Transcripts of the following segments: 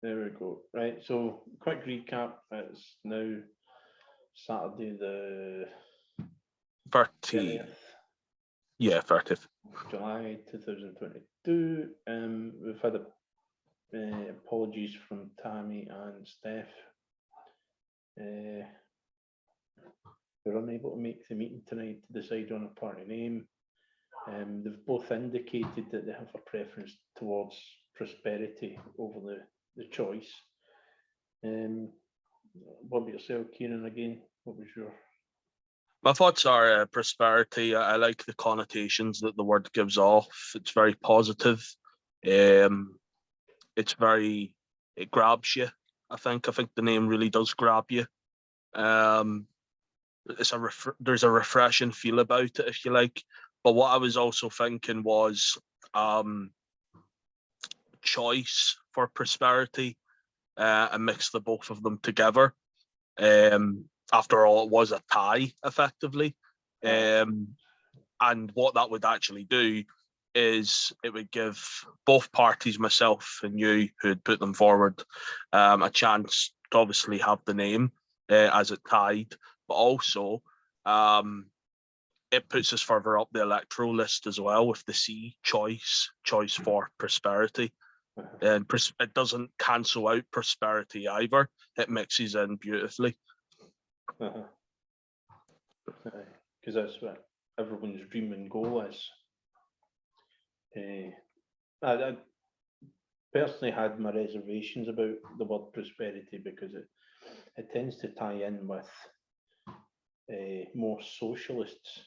There we go. Right. So, quick recap. It's now Saturday, the 30, 30th yeah, 30th. July 2022. We've had apologies from Tammy and Steph. Uh, we're unable to make the meeting tonight to decide on a party name. They've both indicated that they have a preference towards prosperity over the choice. Um, what about yourself, Kieran? Again, what was your? My thoughts are prosperity. I like the connotations that the word gives off. It's very positive. Um, it's very, it grabs you. I think the name really does grab you. Um, there's a refreshing feel about it, if you like. But what I was also thinking was um, choice for prosperity, and mix the both of them together. After all, it was a tie, effectively. Um, and what that would actually do is it would give both parties, myself and you, who had put them forward, a chance to obviously have the name as it tied, but also it puts us further up the electoral list as well with the C choice for prosperity. And it doesn't cancel out prosperity either. It mixes in beautifully. Because that's what everyone's dream and goal is. I personally had my reservations about the word prosperity because it tends to tie in with more socialists,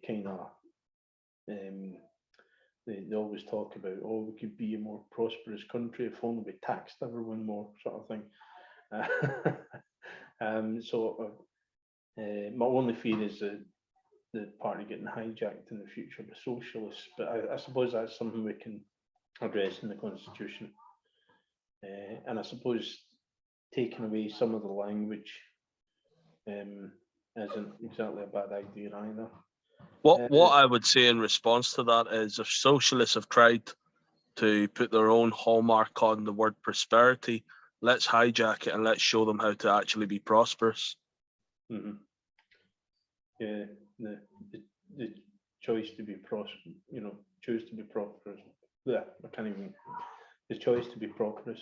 kind of. They always talk about, oh, we could be a more prosperous country if only we taxed everyone more, sort of thing. My only fear is that the party getting hijacked in the future by socialists, but I suppose that's something we can address in the constitution. And I suppose taking away some of the language isn't exactly a bad idea either. What I would say in response to that is, if socialists have tried to put their own hallmark on the word prosperity, let's hijack it and let's show them how to actually be prosperous. Mm-hmm. Yeah, the choice to be choose to be prosperous. Yeah, I can't even. The choice to be prosperous,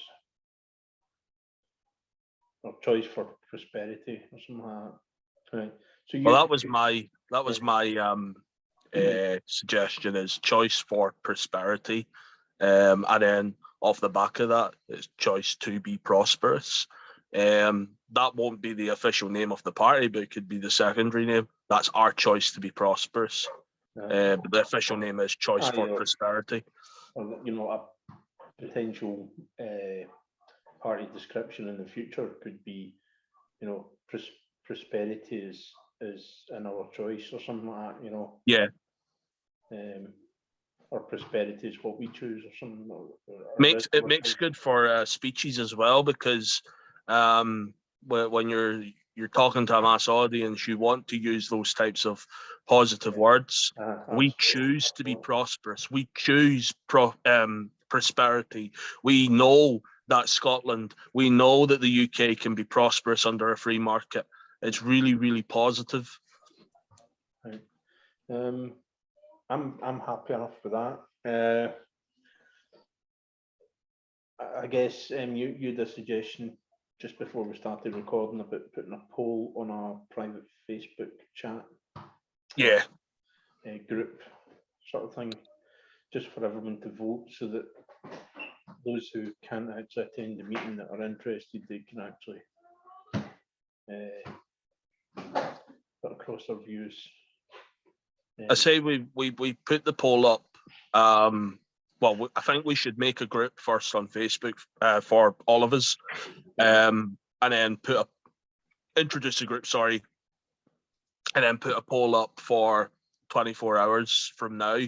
or choice for prosperity, or something like that. Right. So Well, that was my suggestion, is choice for prosperity, and then off the back of that, it's choice to be prosperous. That won't be the official name of the party, but it could be the secondary name. That's our choice to be prosperous. But the official name is choice for prosperity. Or, a potential party description in the future could be, prosperity is another choice or something like that. Yeah. Or prosperity is what we choose or something. It makes good for speeches as well, because when you're talking to a mass audience, you want to use those types of positive words. We choose to be prosperous. We choose prosperity. We know that Scotland, we know that the UK can be prosperous under a free market. It's really, really positive. Right. I'm happy enough with that. I guess you had a suggestion just before we started recording about putting a poll on our private Facebook chat. Yeah. Group sort of thing, just for everyone to vote, so that those who can't actually attend the meeting that are interested, they can actually put across their views. I say we put the poll up. Well, I think we should make a group first on Facebook for all of us, and then introduce a group. Sorry, and then put a poll up for 24 hours from now,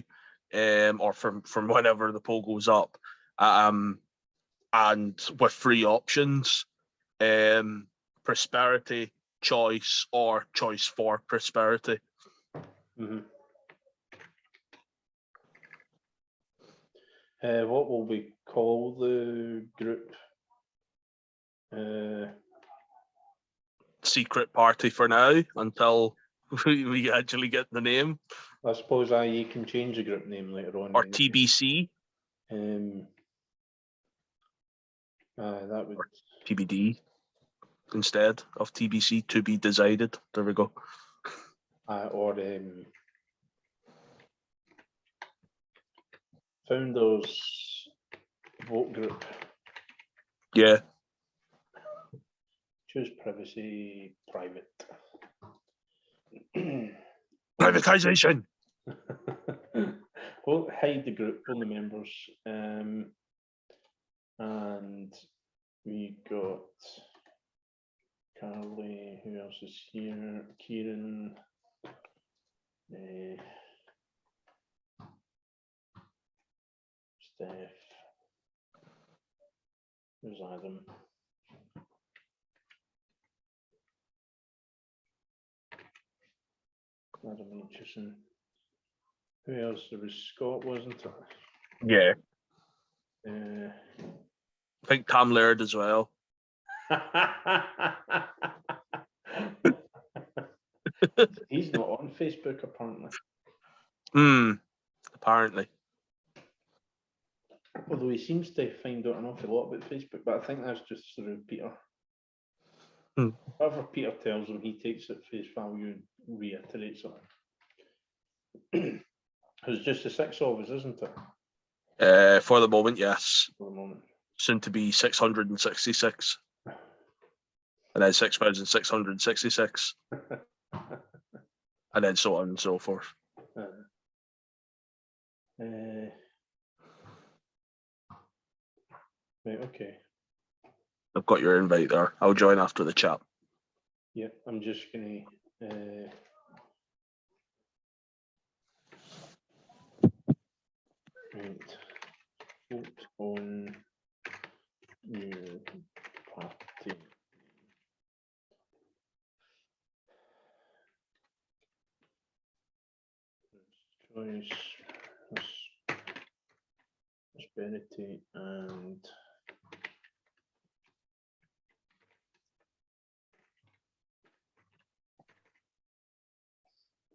or from whenever the poll goes up, and with three options: prosperity, choice, or choice for prosperity. Mm-hmm. What will we call the group? Secret party for now until we actually get the name. I suppose you can change the group name later on. Or TBC. That would TBD instead of TBC, to be decided. There we go. or Founders Vote Group. Yeah. Choose privacy, private. Privatization. We'll hide the group, only members. And we got Carly, who else is here? Kieran. Steph. Who's Adam? Adam Aitchison. Who else? There was Scott, wasn't it? Yeah. I think Tam Laird as well. He's not on Facebook, apparently. Apparently. Although he seems to find out an awful lot about Facebook, but I think that's just through Peter. Whatever Peter tells him, he takes it face value and reiterates it. It's just the 6 of us, isn't it? For the moment, yes. For the moment. Soon to be 666. And then 6,666. And then so on and so forth. Right, okay. I've got your invite there. I'll join after the chat. Yeah, I'm just gonna right. Vote on new party. Choice, prosperity, and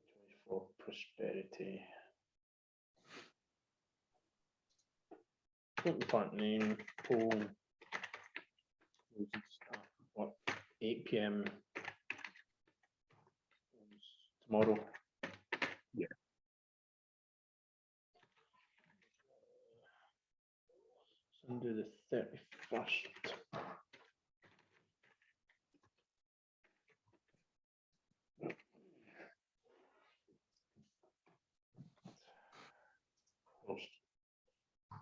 choice for prosperity. Voting party name, poll. What, 8 p.m. tomorrow? Yeah. Sunday the 31st.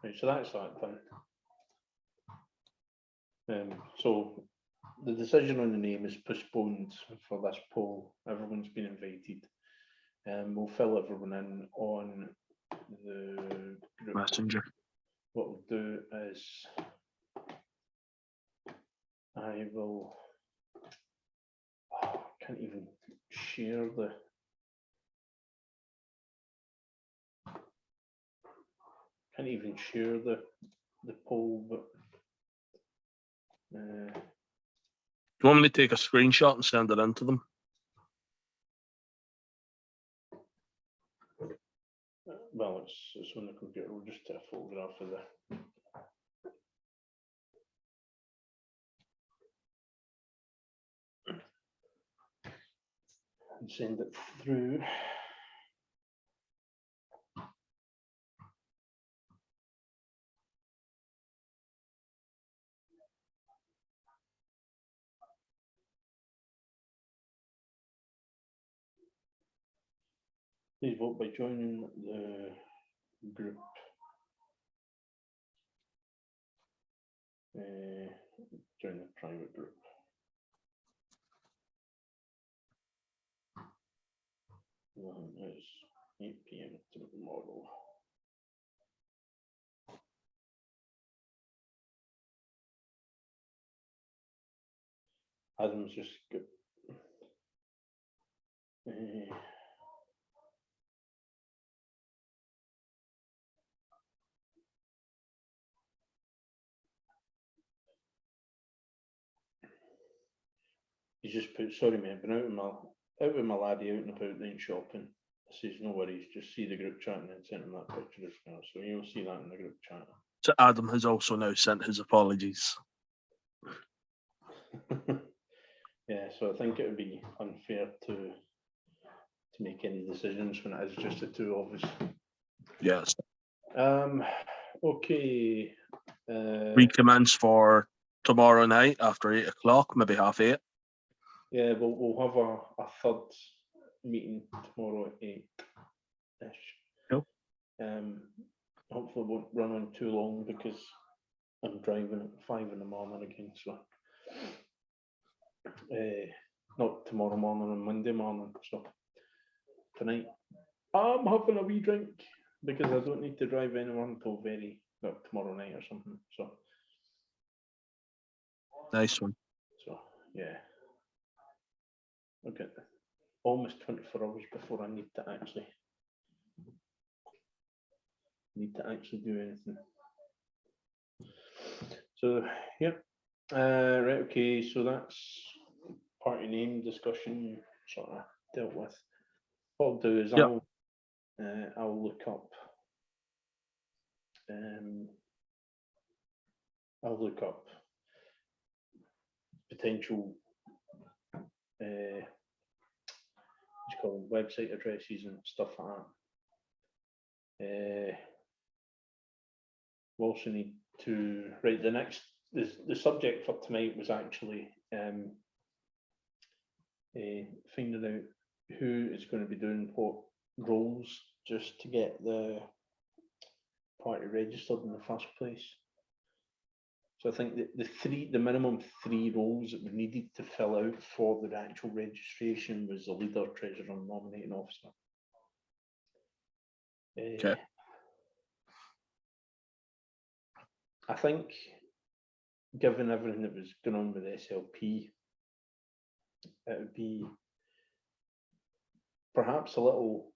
Right, so that's that then. So the decision on the name is postponed for this poll. Everyone's been invited. We'll fill everyone in on the group. Messenger. What we'll do is I will. Can't even share the. Can't even share the poll, but. Do you want me to take a screenshot and send it in to them? Well, it's on the computer. We'll just take a photograph of and send it through. Please vote by joining the group. Join the private group. It's 8 p.m. tomorrow. Adam's just got. He's just put, sorry mate, been out with my laddie out and about then shopping. I says, no worries, just see the group chat and then sent him that picture as well. So you'll see that in the group chat. So Adam has also now sent his apologies. Yeah, so I think it would be unfair to make any decisions when it is just the two of us. Yes. Okay. Recommence for tomorrow night after 8 o'clock, maybe 8:30. Yeah, we'll have a third meeting tomorrow at 8-ish. Cool. Hopefully it won't run on too long because I'm driving at 5 in the morning again. So not tomorrow morning, on Monday morning. So tonight I'm having a wee drink because I don't need to drive anywhere until tomorrow night or something. So Nice one. So yeah, okay, almost 24 hours before I need to actually do anything. So yeah, right, okay. So that's party name discussion sort of dealt with. What I'll do is Yep. I'll look up potential what do you call them, website addresses and stuff like that. We also need to write the subject for tonight was actually finding out who is going to be doing what roles just to get the party registered in the first place. So I think that the minimum 3 roles that we needed to fill out for the actual registration was the leader, treasurer, and nominating officer. Okay. I think, given everything that was going on with SLP, it would be perhaps a little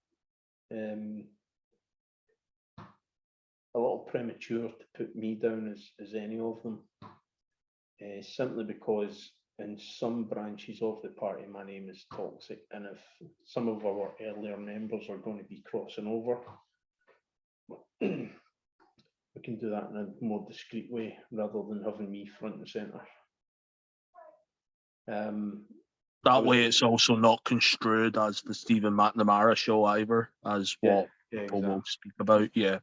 premature to put me down as any of them, simply because in some branches of the party my name is toxic, and if some of our earlier members are going to be crossing over, we can do that in a more discreet way rather than having me front and centre. That way it's also not construed as the Stephen McNamara show either, as what people will speak about. Yeah,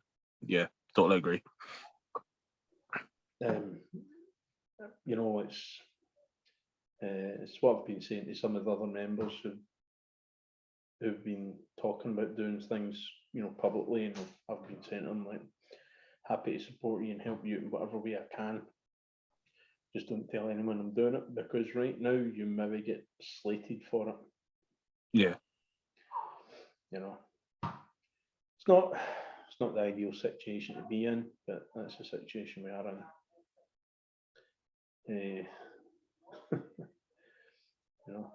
totally agree. You know, it's what I've been saying to some of the other members who've been talking about doing things, you know, publicly, and I've been saying to them, like, happy to support you and help you in whatever way I can. Just don't tell anyone I'm doing it, because right now you maybe get slated for it. Yeah. You know, it's not the ideal situation to be in, but that's the situation we are in. You know,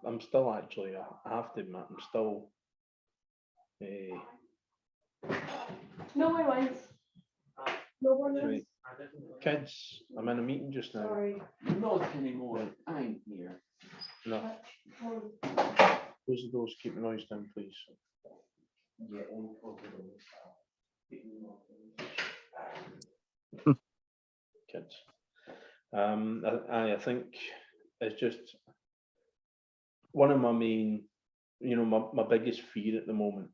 I'm still actually, I have to admit, I'm still. No one wins. No one Right. wins. Kids, I'm in a meeting just now. Sorry. Not anymore. I'm here. No, close the doors, keep the noise down, please. Yeah. Kids. I think it's just one of my main, you know, my biggest fear at the moment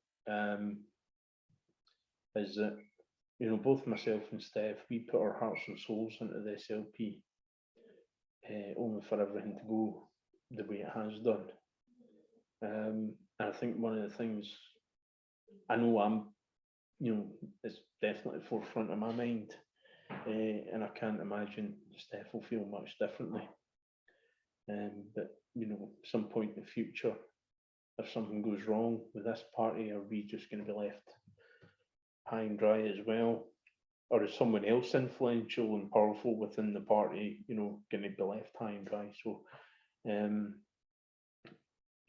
is that, you know, both myself and Steph, we put our hearts and souls into the SLP only for everything to go the way it has done. And I think one of the things I know you know, it's definitely forefront of my mind, and I can't imagine Steph will feel much differently. But you know, some point in the future, if something goes wrong with this party, are we just going to be left high and dry as well? Or is someone else influential and powerful within the party, you know, going to be left high and dry? So, you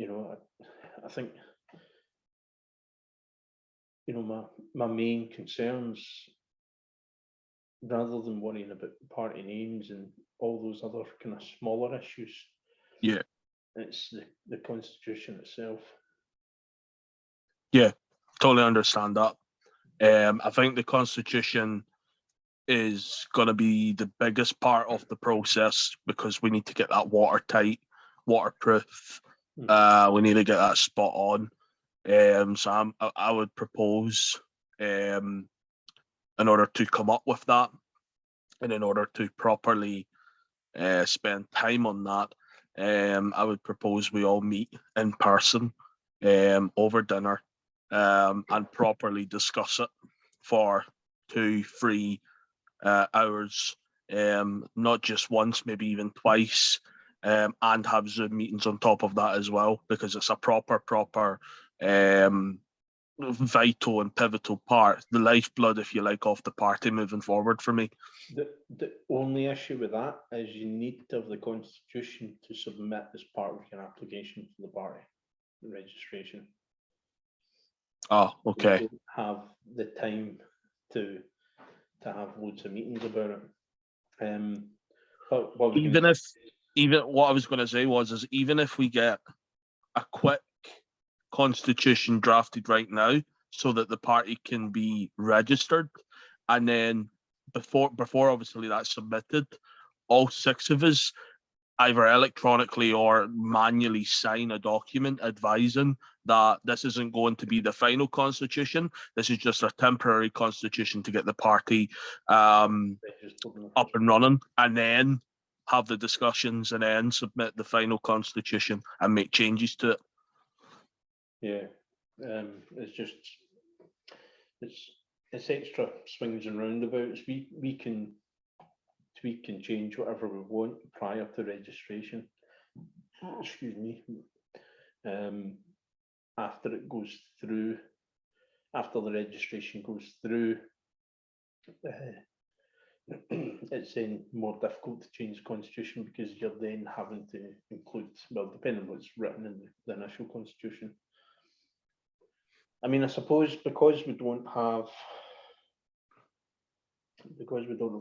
know, I think, you know, my main concerns, rather than worrying about party names and all those other kind of smaller issues, Yeah. It's the constitution itself. Totally understand that. I think the constitution is going to be the biggest part of the process because we need to get that watertight, waterproof. We need to get that spot on. So I would propose, in order to come up with that, and in order to properly spend time on that, I would propose we all meet in person over dinner and properly discuss it for 2-3 hours, not just once, maybe even twice, and have Zoom meetings on top of that as well, because it's a proper vital and pivotal part, the lifeblood, if you like, of the party moving forward for me. The only issue with that is you need to have the constitution to submit as part of your application for the party, the registration. Oh, You okay. don't have the time to have loads of meetings about it. But we can- Even what I was going to say is even if we get a quick constitution drafted right now so that the party can be registered, and then before obviously that's submitted, all 6 of us either electronically or manually sign a document advising that this isn't going to be the final constitution. This is just a temporary constitution to get the party up and running, and then have the discussions and then submit the final constitution and make changes to it. Yeah, it's extra swings and roundabouts. We can tweak and change whatever we want prior to registration. Excuse me. After it goes through, after the registration goes through, it's then more difficult to change the constitution because you're then having to include, well, depending on what's written in the initial constitution. I mean, I suppose because we don't have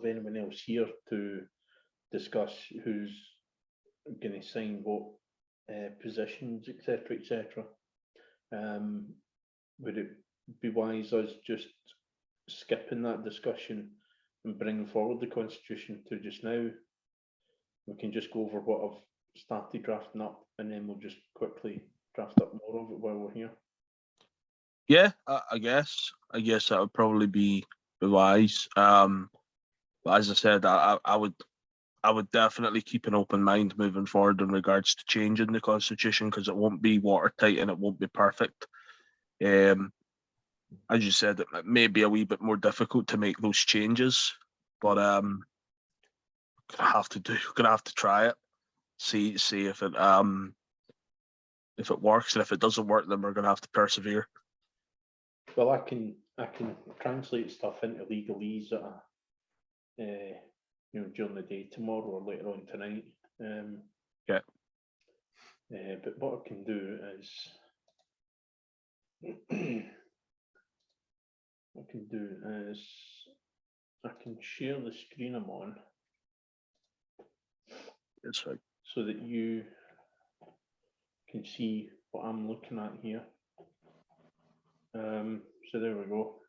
anyone else here to discuss who's going to sign what positions, etc. Would it be wise us just skipping that discussion and bringing forward the constitution to just now? We can just go over what I've started drafting up, and then we'll just quickly draft up more of it while we're here. Yeah, I guess that would probably be wise. But as I said, I would definitely keep an open mind moving forward in regards to changing the constitution, because it won't be watertight and it won't be perfect. As you said, it may be a wee bit more difficult to make those changes, but gonna have to try it, see if it works, and if it doesn't work, then we're gonna have to persevere. Well, I can translate stuff into legalese during the day tomorrow or later on tonight. Yeah. But what I can do is I can share the screen I'm on. It's like, so that you can see what I'm looking at here. So there we go.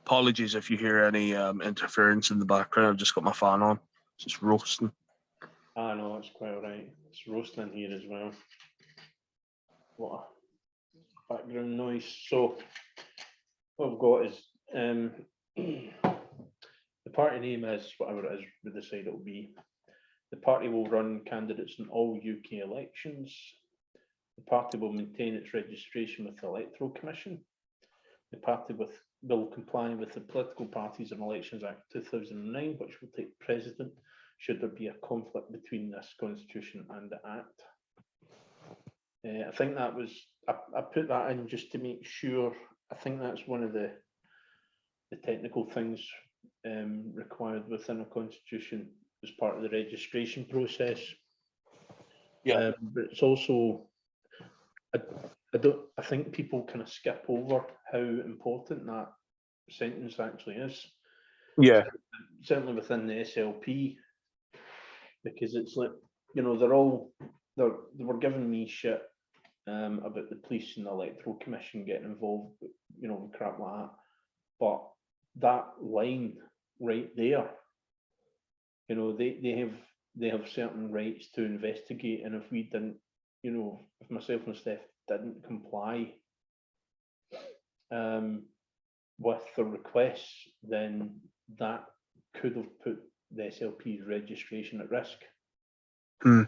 apologies if you hear any interference in the background. I've just got my fan on. It's just roasting. Ah, no, it's quite all right. It's roasting in here as well. What a background noise. So what I've got is the party name is whatever it is we decide it will be. The party will run candidates in all UK elections. The party will maintain its registration with the Electoral Commission. The party will comply with the Political Parties and Elections Act 2009, which will take precedent should there be a conflict between this constitution and the Act. I think that was, I put that in just to make sure. I think that's one of the technical things required within a constitution as part of the registration process. Yeah. But it's also, I think people kind of skip over how important that sentence actually is. Yeah. Certainly within the SLP, because it's like, they're all they were giving me shit about the police and the electoral commission getting involved, you know, and crap like that. But that line right there, you know, they have certain rights to investigate, and if we didn't, you know, if myself and Steph didn't comply with the requests, then that could have put the SLP's registration at risk. Hmm.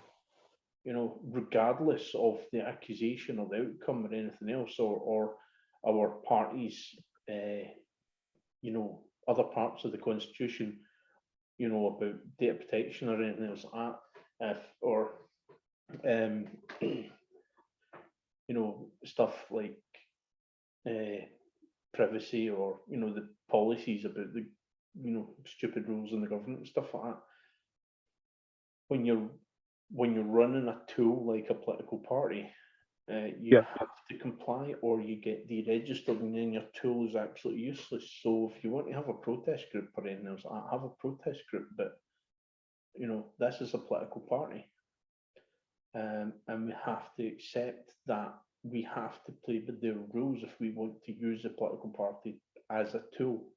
You know, regardless of the accusation or the outcome or anything else, or our parties, you know, other parts of the constitution, you know, about data protection or anything else like that, or you know, stuff like privacy, or you know, the policies about the, you know, stupid rules in the government and stuff like that. When you're running a tool like a political party, you Yeah. have to comply or you get deregistered, and then your tool is absolutely useless. So if you want to have a protest group or anything else, have a protest group, but you know, this is a political party, and we have to accept that we have to play by their rules if we want to use the political party as a tool.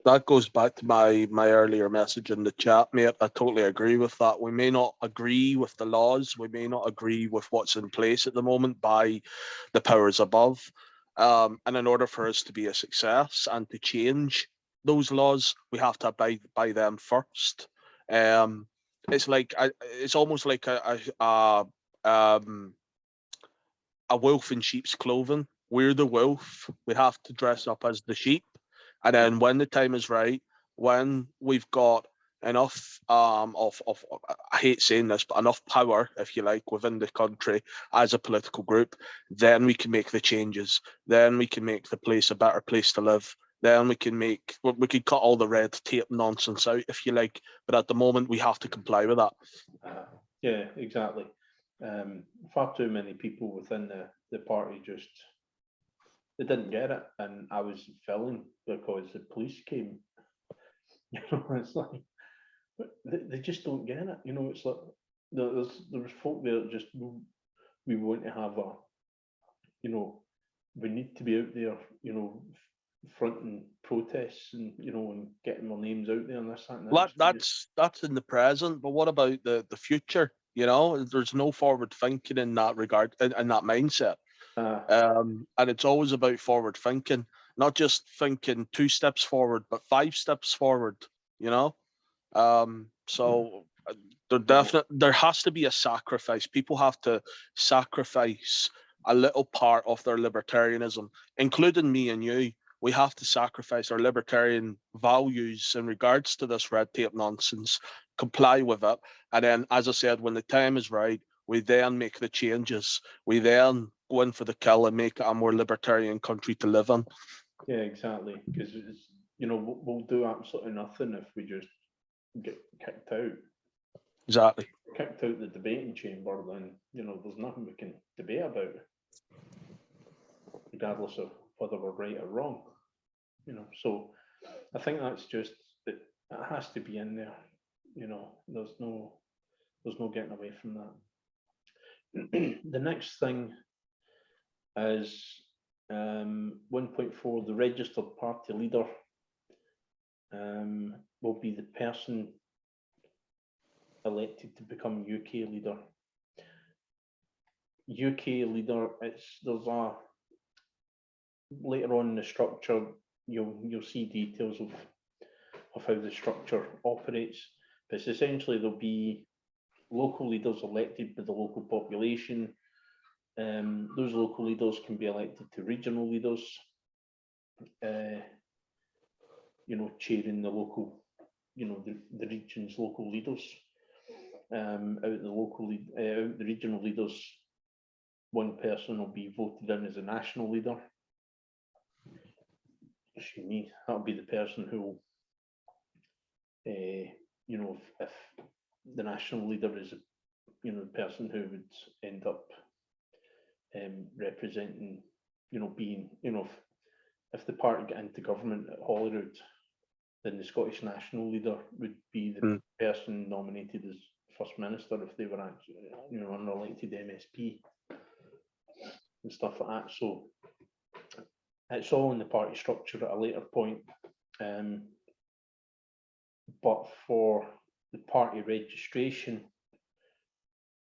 That goes back to my earlier message in the chat, mate. I totally agree with that. We may not agree with the laws, we may not agree with what's in place at the moment by the powers above. And in order for us to be a success and to change those laws, we have to abide by them first. It's like it's almost like a wolf in sheep's clothing. We're the wolf. We have to dress up as the sheep. And then when the time is right, when we've got enough of I hate saying this, but enough power, if you like, within the country as a political group, then we can make the changes. Then we can make the place a better place to live. Then we can cut all the red tape nonsense out, if you like. But at the moment, we have to comply with that. Yeah, exactly. Far too many people within the party just, they didn't get it, and I was filling because the police came. You know, it's like, but they just don't get it. You know, it's like there's folk there that just, we want to have a, you know, we need to be out there, you know, fronting protests, and you know, and getting our names out there and this, that, and that. That's in the present, but what about the future? You know, there's no forward thinking in that regard, in that mindset. And it's always about forward thinking, not just thinking 2 steps forward, but 5 steps forward, you know? So there has to be a sacrifice. People have to sacrifice a little part of their libertarianism, including me and you. We have to sacrifice our libertarian values in regards to this red tape nonsense, comply with it. And then, as I said, when the time is right, we then make the changes. We then go in for the kill and make it a more libertarian country to live in. Yeah, exactly. Because, you know, we'll do absolutely nothing if we just get kicked out. Exactly. Kicked out the debating chamber, then, you know, there's nothing we can debate about, regardless of whether we're right or wrong. You know, so I think that's just, it has to be in there. You know, there's no getting away from that. The next thing is 1.4, the registered party leader will be the person elected to become UK leader. UK leader, there's a, later on in the structure, you'll see details of how the structure operates. But it's essentially, there'll be local leaders elected by the local population. Those local leaders can be elected to regional leaders, you know, chairing the local, you know, the region's local leaders. Out the regional leaders, one person will be voted in as a national leader. Excuse me, that'll be the person who will, you know, if the national leader is, you know, the person who would end up representing, you know, being, you know, if the party get into government at Holyrood, then the Scottish national leader would be the person nominated as First Minister if they were actually, you know, an elected MSP and stuff like that. So it's all in the party structure at a later point. But for the party registration,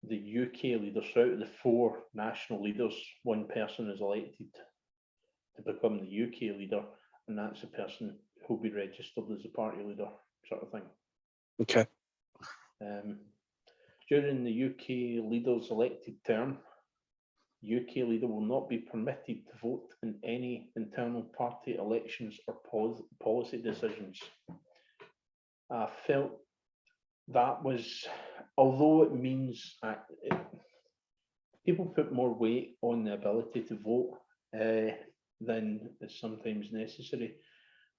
the UK leaders, out of the 4 national leaders, one person is elected to become the UK leader, and that's the person who'll be registered as a party leader, sort of thing. Okay. During the UK leader's elected term, UK leader will not be permitted to vote in any internal party elections or policy decisions. I felt that was, although it means people put more weight on the ability to vote than is sometimes necessary.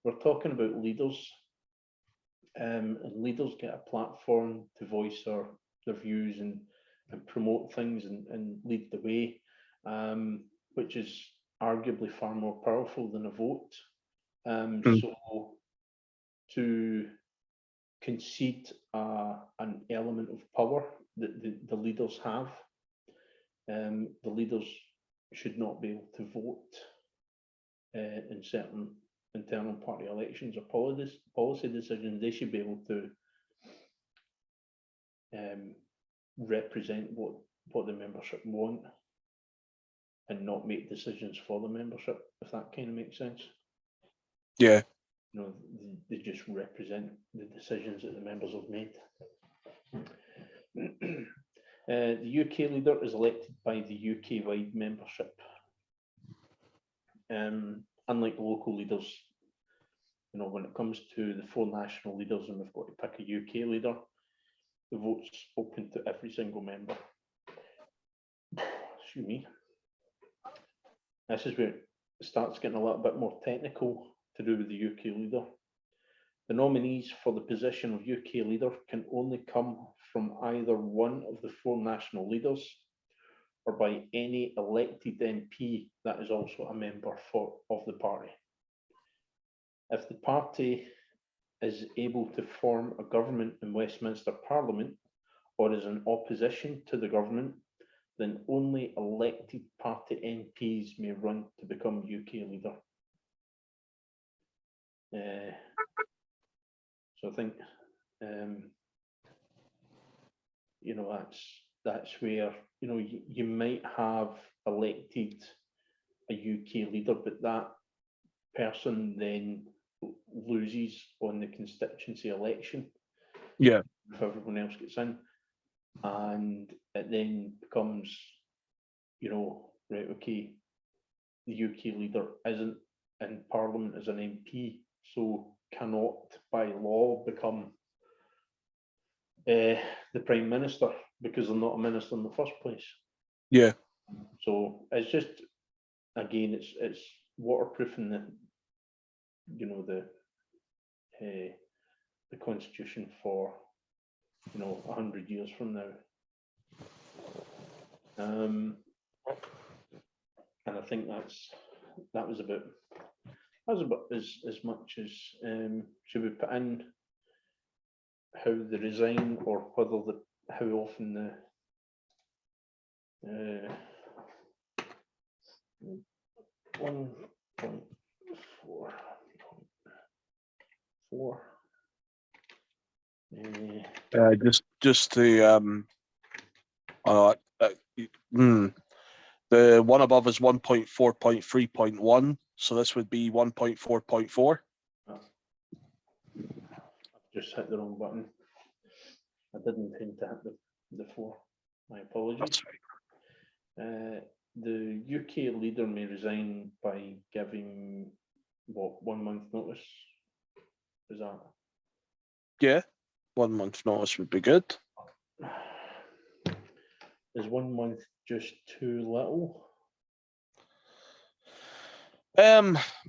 We're talking about leaders, and leaders get a platform to voice their views and promote things and lead the way, which is arguably far more powerful than a vote. So to concede an element of power that the leaders have, the leaders should not be able to vote in certain internal party elections or policy decisions. They should be able to represent what the membership want and not make decisions for the membership, if that kind of makes sense. Yeah. You know, they just represent the decisions that the members have made. The UK leader is elected by the UK-wide membership. Unlike local leaders, you know, when it comes to the 4 national leaders and we've got to pick a UK leader, the vote's open to every single member. Excuse me. This is where it starts getting a little bit more technical to do with the UK leader. The nominees for the position of UK leader can only come from either one of the 4 national leaders or by any elected MP that is also a member of the party. If the party is able to form a government in Westminster Parliament or is in opposition to the government, then only elected party MPs may run to become UK leader. So I think, you know, that's where, you know, you might have elected a UK leader, but that person then loses on the constituency election. Yeah. If everyone else gets in, and it then becomes, you know, right, okay, the UK leader isn't in Parliament as an MP, so cannot by law become the Prime Minister because they're not a minister in the first place. Yeah. So it's just, again, it's waterproofing the, you know, the Constitution for, you know, 100 years from now. And I think that was about as much as should we put in how they resign or whether how often the 1.4. Just to the one above is 1.4.3.1, so this would be 1.4.4. I've just hit the wrong button. I didn't intend to hit the 4. My apologies. That's right. The UK leader may resign by giving what, 1 month notice? Is that? Yeah, 1 month notice would be good. Is 1 month just too little?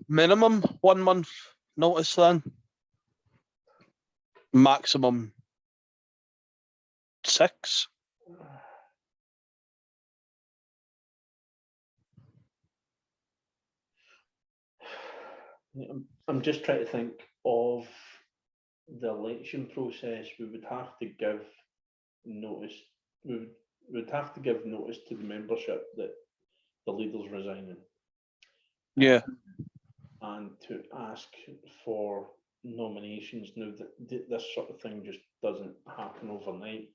Minimum 1 month notice then. Maximum 6. I'm just trying to think of the election process. We would have to give notice, we would have to give notice to the membership that the leader's resigning, Yeah. and to ask for nominations. Now, this sort of thing just doesn't happen overnight.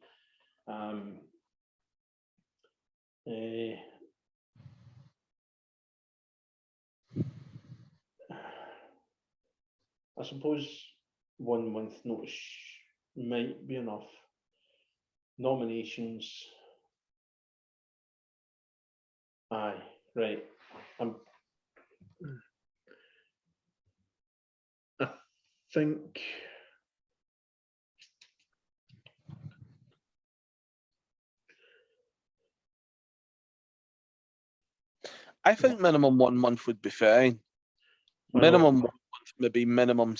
I suppose 1 month notice might be enough. Nominations. Aye, right. I think I think minimum 1 month would be fine. I know. Minimum 1 month, maybe minimum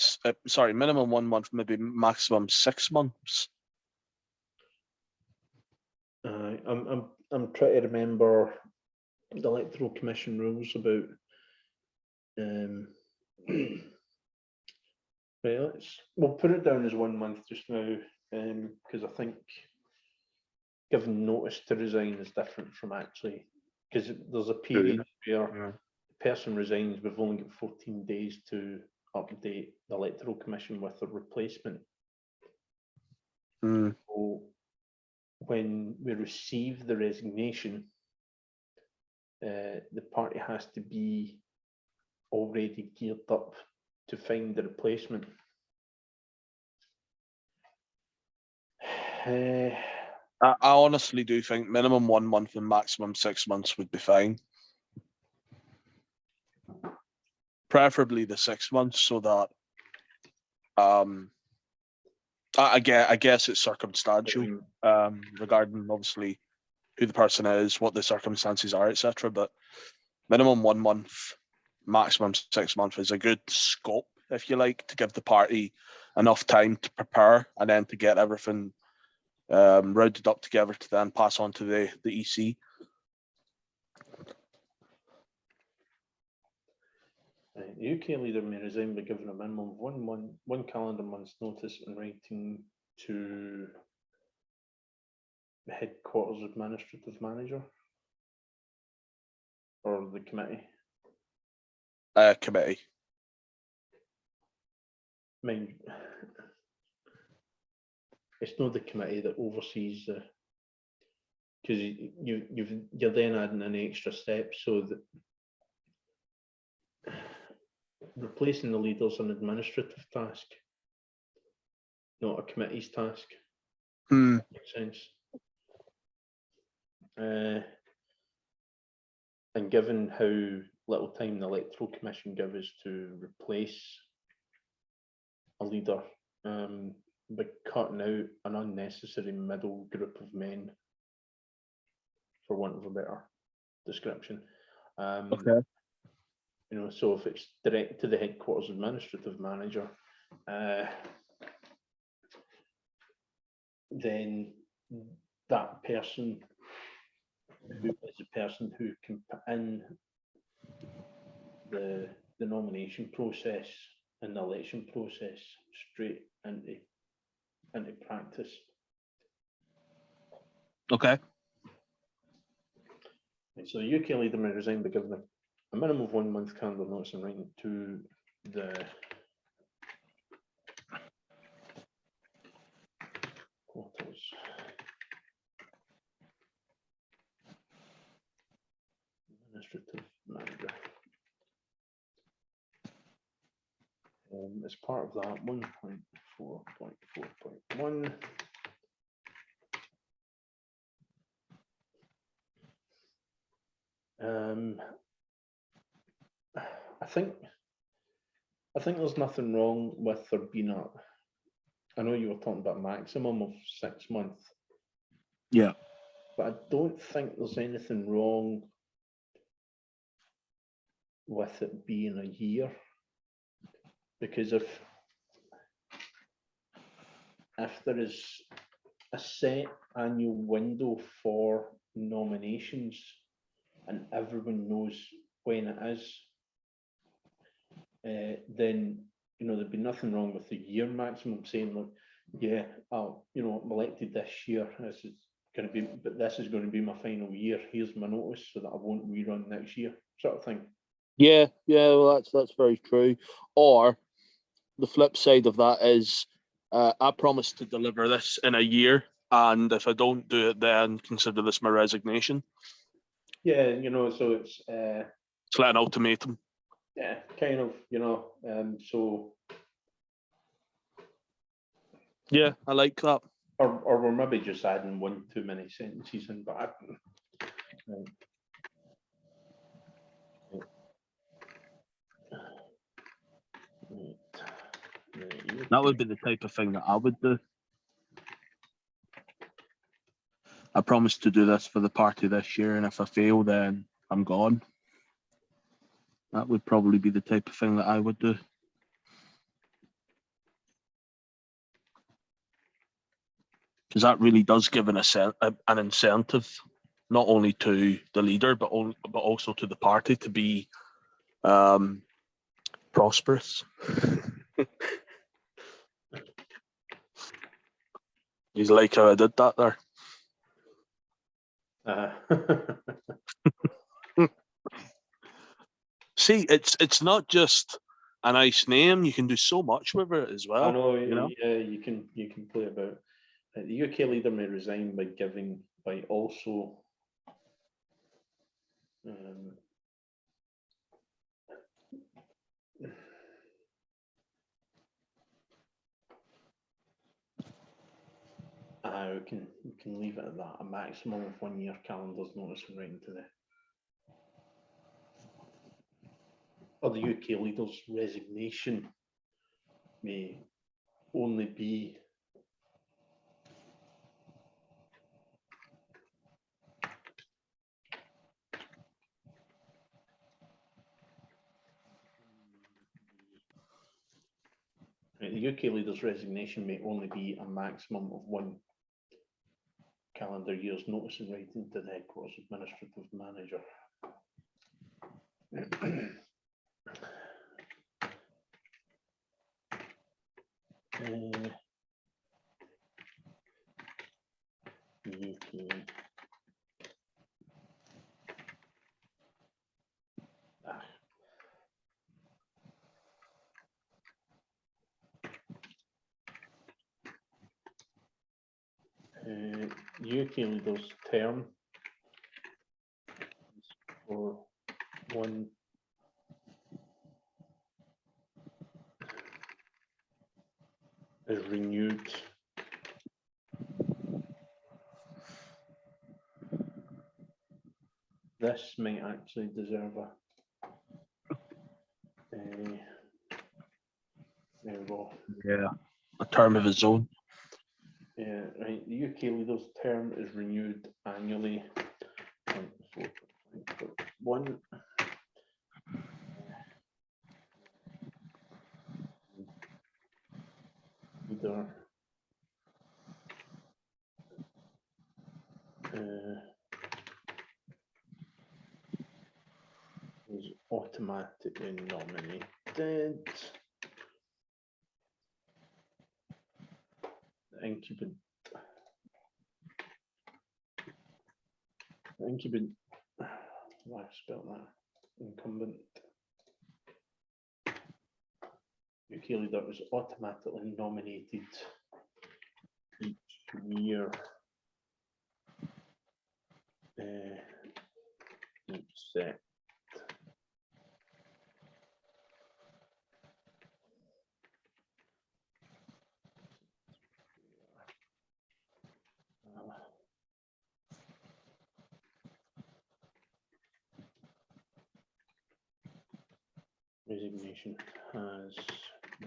1 month, maybe maximum 6 months. I'm trying to remember the electoral commission rules about right, we'll put it down as 1 month just now, because I think giving notice to resign is different from actually, because there's a period where the person resigns, we've only got 14 days to update the electoral commission with a replacement. So when we receive the resignation, the party has to be already geared up to find the replacement. I honestly do think minimum 1 month and maximum 6 months would be fine. Preferably the 6 months, so that I guess it's circumstantial regarding obviously who the person is, what the circumstances are, etc. But minimum 1 month, maximum 6 months is a good scope, if you like, to give the party enough time to prepare and then to get everything rounded up together to then pass on to the EC. The UK leader may resign by giving a minimum of 1 month, 1 calendar month's notice in writing to the headquarters administrative manager or the committee. Committee. Mind, it's not the committee that oversees the, because you're then adding an extra step, so that replacing the leader is an administrative task, not a committee's task. Makes sense. And given how little time the electoral commission give us to replace a leader, by cutting out an unnecessary middle group of men, for want of a better description. Okay. You know, so if it's direct to the headquarters administrative manager, then that person who is the person who can put in the nomination process and the election process straight into practice. Okay. And so the UK leader may resign by giving a minimum of 1 month calendar notice in writing to the quarters. Administrative manager. As part of that, 1.4.4.1. I think there's nothing wrong with there being a. I know you were talking about a maximum of 6 months. Yeah. But I don't think there's anything wrong with it being a year, because if there is a set annual window for nominations and everyone knows when it is, then there'd be nothing wrong with the year maximum, saying, look, yeah, I'll, I'm elected this year. This is going to be, but this is going to be my final year. Here's my notice so that I won't rerun next year, sort of thing. Yeah, well, that's very true. Or the flip side of that is, I promise to deliver this in a year, and if I don't do it, then consider this my resignation. Yeah, so It's like an ultimatum. yeah, kind of, so, Yeah, I like that. or we're maybe just adding one too many sentences in, but right. Right. That would be the type of thing that I would do. I promise to do this for the party this year, and if I fail, then I'm gone. That would probably be the type of thing that I would do. Because that really does give an incentive, not only to the leader, but also to the party to be prosperous. He's like how I did that there. See, it's not just a nice name. You can do so much with it as well. I know, you know. yeah, you can play about. The UK leader may resign by also we can leave it at that. A maximum of 1 year calendar's notice in writing to the UK leader's resignation may only be the UK leader's resignation may only be a maximum of 1 calendar year's notice in writing to the headquarters administrative manager. UK. UK leader's term for 1 is renewed this might actually deserve there we go. Yeah, a term of his own. Yeah, right. The UK leader's term is renewed annually. 1. Leader is automatically nominated. Incumbent. Why spell that? Incumbent. UK leader is automatically nominated each year. Set. Resignation has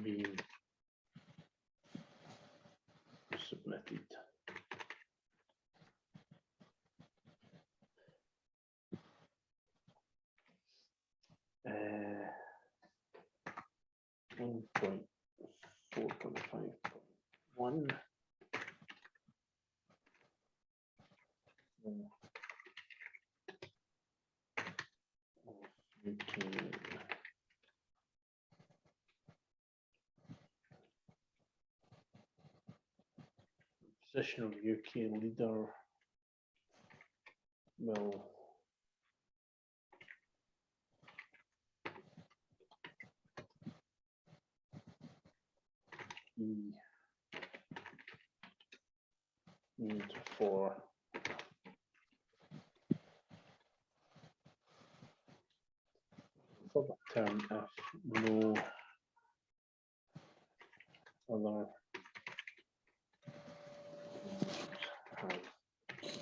been submitted. Uh, 1.4.5.1 position of UK leader will be need for the term if no other have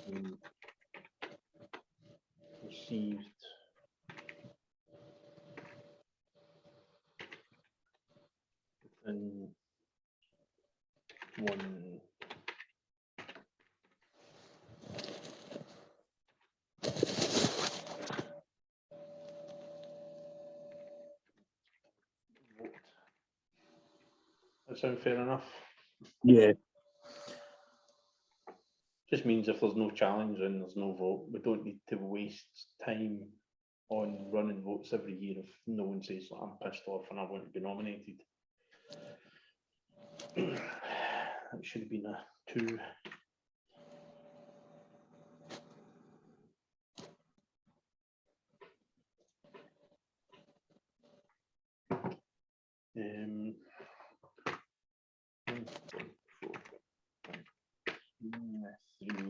been received within 1 vote. That sound fair enough? Yeah. Just means if there's no challenge and there's no vote, we don't need to waste time on running votes every year if no one says like, I'm pissed off and I want to be nominated. That should have been a 2. Um, 3.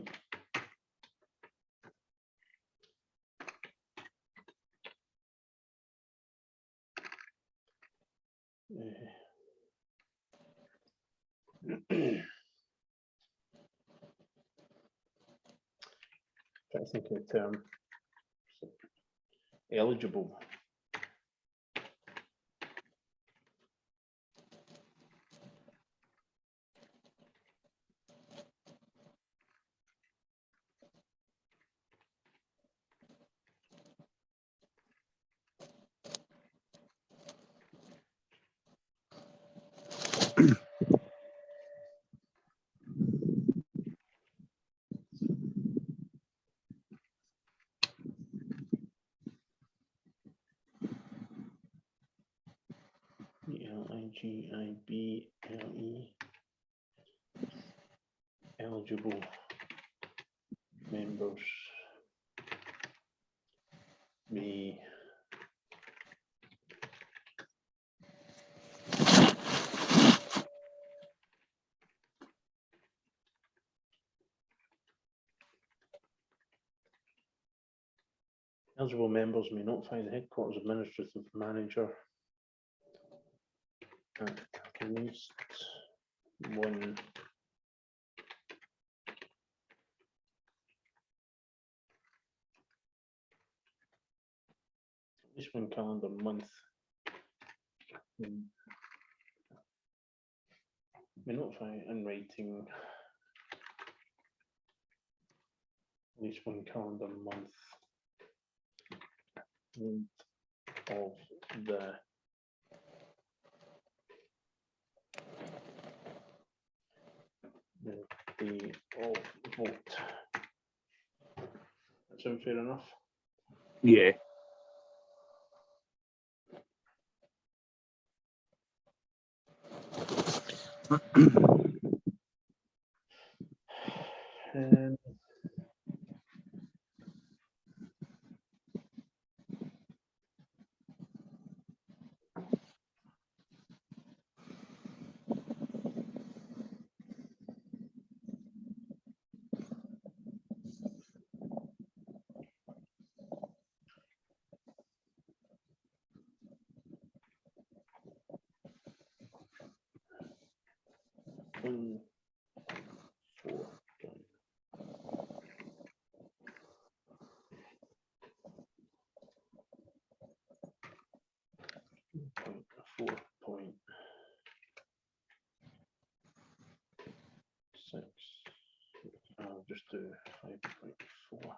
Trying to think of the term. Eligible. Eligible eligible members may eligible members may notify the headquarters administrative manager at least one calendar month. May notify in writing at least one calendar month of the day of vote. That sound fair enough? Yeah. Um, one, 4, 4.6. I'll just do 5.4.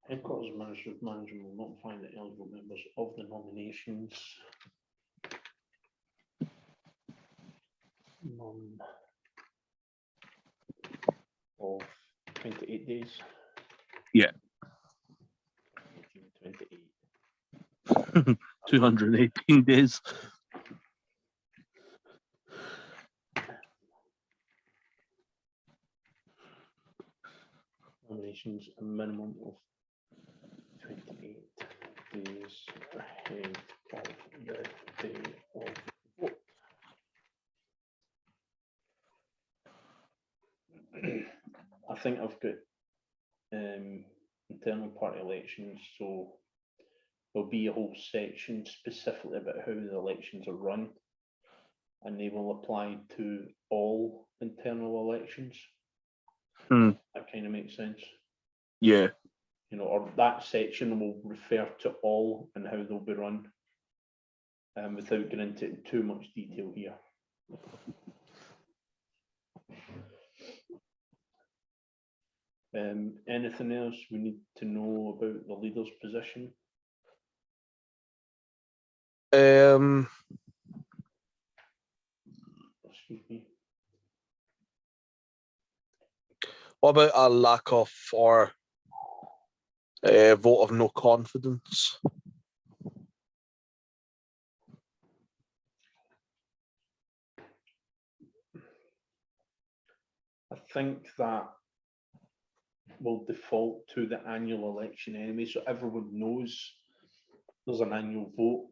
Headquarters Administrative Manager will notify the eligible members of the nominations. None of 28 days. Yeah. 28. 218 days. Nominations a minimum of 28 days ahead of the day of vote. I think I've got internal party elections, so there'll be a whole section specifically about how the elections are run, and they will apply to all internal elections. That kind of makes sense. Yeah. You know, or that section will refer to all and how they'll be run, without getting into too much detail here. Anything else we need to know about the leader's position? Excuse me. What about a lack of or vote of no confidence? I think that will default to the annual election anyway, so everyone knows there's an annual vote.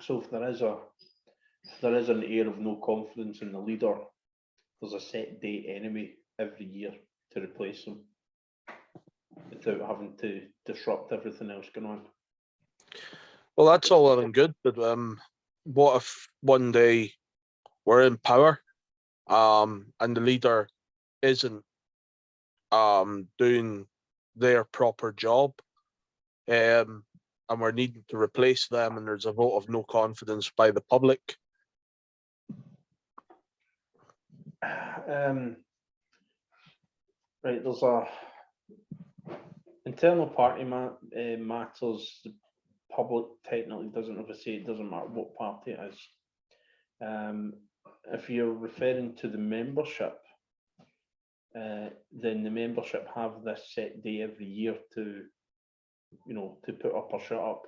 So if there is an air of no confidence in the leader, there's a set date anyway every year to replace them without having to disrupt everything else going on. Well, that's all well and good, but what if one day we're in power, and the leader isn't doing their proper job, and we're needing to replace them, and there's a vote of no confidence by the public? Right, there's a internal party matters. The public technically doesn't have a say. It doesn't matter what party it is. If you're referring to the membership, then the membership have this set day every year to, you know, to put up or shut up.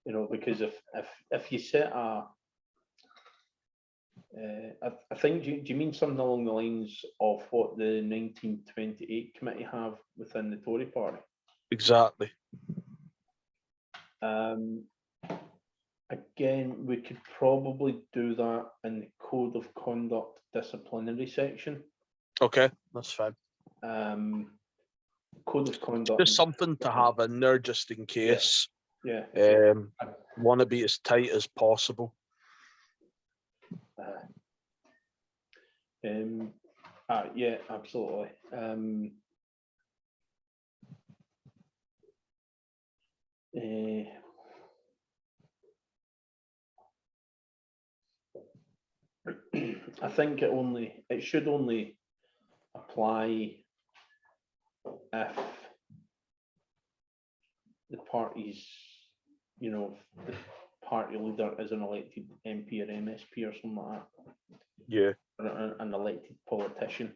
You know, because if you set a I think, do you mean something along the lines of what the 1928 committee have within the Tory party? Exactly. Again, we could probably do that in the Code of Conduct disciplinary section. Okay, that's fine. Code of Conduct. Just something to have in there just in case. Yeah. Want to be as tight as possible. Yeah, absolutely. I think it should only apply if the party's, you know, the party leader is an elected MP or MSP or something like that. Yeah. Or an elected politician.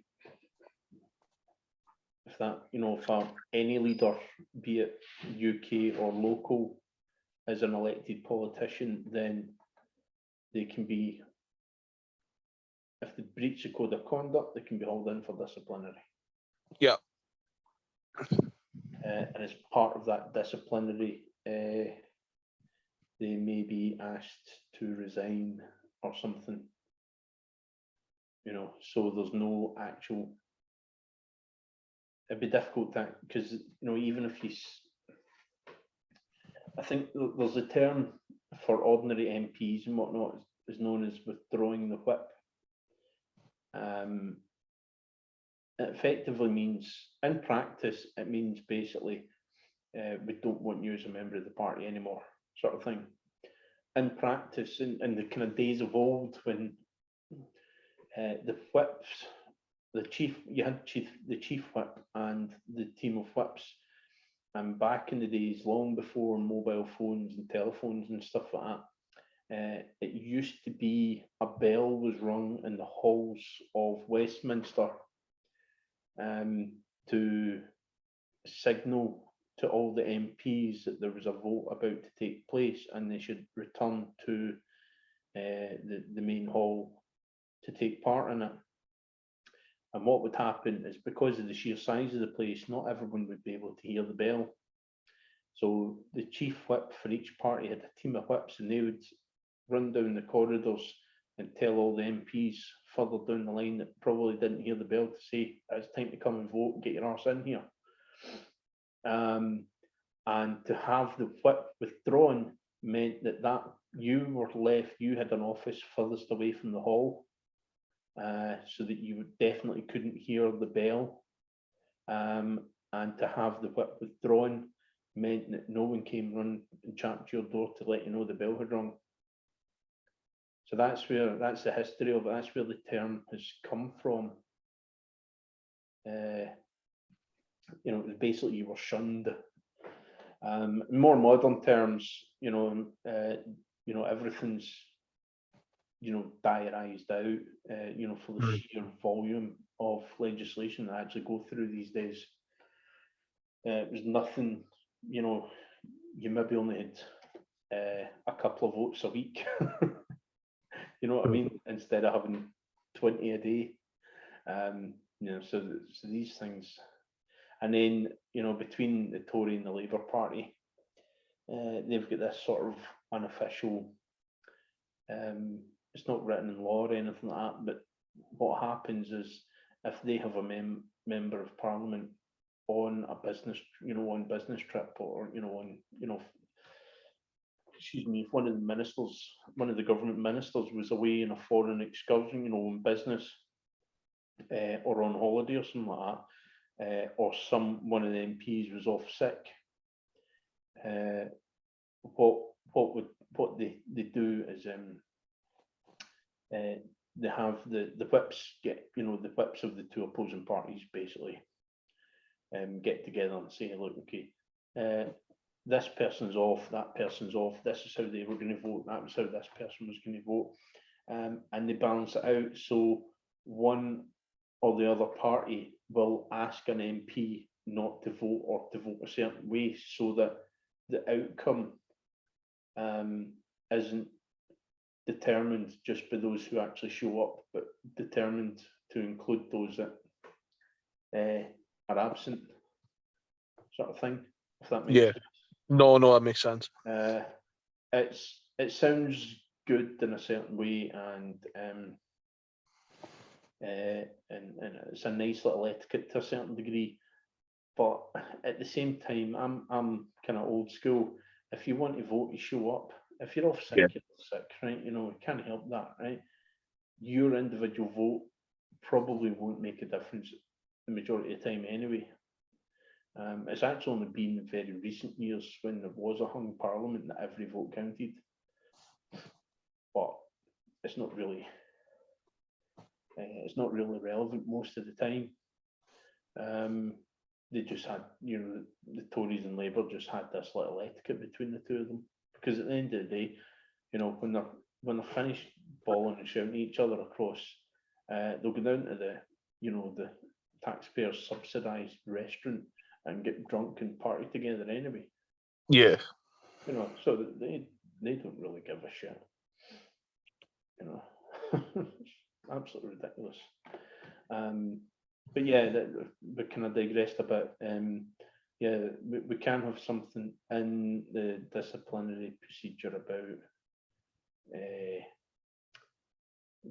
If that, you know, if any leader, be it UK or local, is an elected politician, then they can be, if they breach the Code of Conduct, they can be hauled in for disciplinary. Yeah. And as part of that disciplinary, they may be asked to resign or something. You know, so there's no actual. It'd be difficult to, because, you know, even if you, I think there's a term for ordinary MPs and whatnot is known as withdrawing the whip. It effectively means, in practice, it means basically we don't want you as a member of the party anymore, sort of thing. In practice, in the kind of days of old when the whips the chief, you had the chief whip and the team of whips. And back in the days, long before mobile phones and telephones and stuff like that, it used to be a bell was rung in the halls of Westminster to signal to all the MPs that there was a vote about to take place and they should return to the main hall to take part in it. And what would happen is, because of the sheer size of the place, not everyone would be able to hear the bell. So the chief whip for each party had a team of whips, and they would run down the corridors and tell all the MPs further down the line that probably didn't hear the bell to say, it's time to come and vote, get your arse in here. And to have the whip withdrawn meant that you were left, you had an office furthest away from the hall, so that you definitely couldn't hear the bell. And to have the whip withdrawn meant that no one came run and chapped your door to let you know the bell had rung. So that's the history of it. That's where the term has come from. You know, it was basically you were shunned. In more modern terms, everything's, diarised out, for the sheer volume of legislation that actually go through these days. It was nothing, you maybe only had a couple of votes a week. You know what I mean? Instead of having 20 a day. So these things. And then, between the Tory and the Labour Party, they've got this sort of unofficial, it's not written in law or anything like that, but what happens is if they have a member of Parliament on a business, on business trip, or, if one of the government ministers was away in a foreign excursion, on business, or on holiday or something like that, or one of the MPs was off sick, what they do is they have the whips the whips of the two opposing parties basically get together and say, look, okay, this person's off, that person's off, this is how they were going to vote, that was how this person was going to vote, and they balance it out. So one or the other party will ask an MP not to vote or to vote a certain way, so that the outcome isn't determined just by those who actually show up, but determined to include those that are absent, sort of thing, if that makes sense. No, that makes sense. It sounds good in a certain way, and it's a nice little etiquette to a certain degree, but at the same time, I'm kind of old school. If you want to vote, you show up. If you're off sick, you're sick, right? You can't help that, right? Your individual vote probably won't make a difference the majority of the time anyway. It's actually only been in very recent years, when there was a hung parliament, that every vote counted. But it's not really relevant most of the time. They just had, the Tories and Labour just had this little etiquette between the two of them, because at the end of the day, when they're finished bawling and shouting at each other across, they'll go down to the taxpayer subsidised restaurant and get drunk and party together anyway. Yeah. So they don't really give a shit. Absolutely ridiculous. But yeah, we kind of digressed a bit. We can have something in the disciplinary procedure about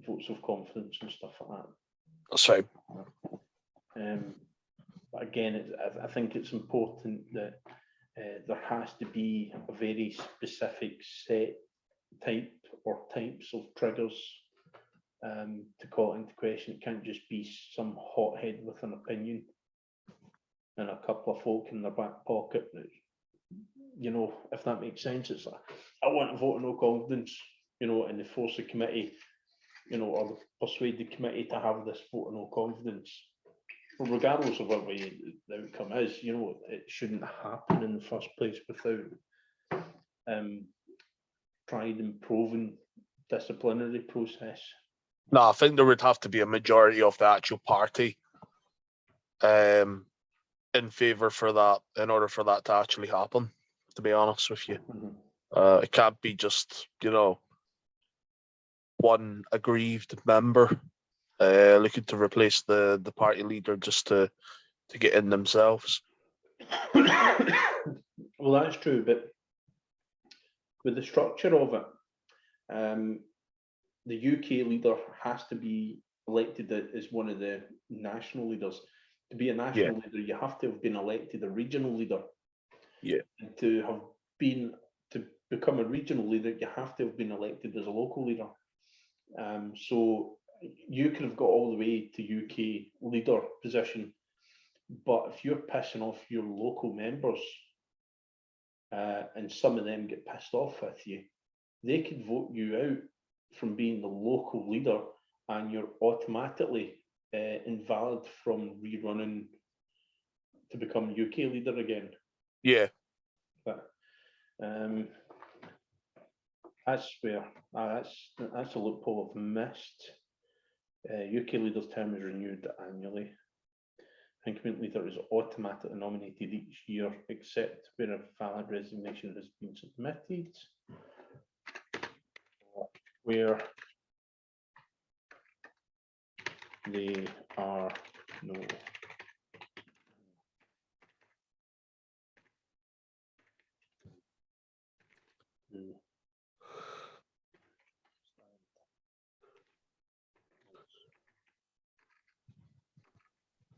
votes of confidence and stuff like that. That's right. But again, I think it's important that there has to be a very specific set type or types of triggers to call it into question. It can't just be some hothead with an opinion and a couple of folk in their back pocket that, if that makes sense. It's like, I want to vote no confidence, and they force the committee or persuade the committee to have this vote of no confidence. Well, regardless of what way the outcome is, it shouldn't happen in the first place without tried and proven disciplinary process. No, I think there would have to be a majority of the actual party in favour for that, in order for that to actually happen, to be honest with you. It can't be just, one aggrieved member looking to replace the party leader just to get in themselves. Well, that's true, but with the structure of it, the UK leader has to be elected as one of the national leaders. To be a national leader, you have to have been elected a regional leader. Yeah. And to become a regional leader, you have to have been elected as a local leader. So you could have got all the way to UK leader position, but if you're pissing off your local members, and some of them get pissed off with you, they could vote you out from being the local leader, and you're automatically invalid from rerunning to become UK leader again. Yeah. But that's where that's a loophole I've missed. UK leader's term is renewed annually. Incumbent leader is automatically nominated each year, except where a valid resignation has been submitted, where they are no.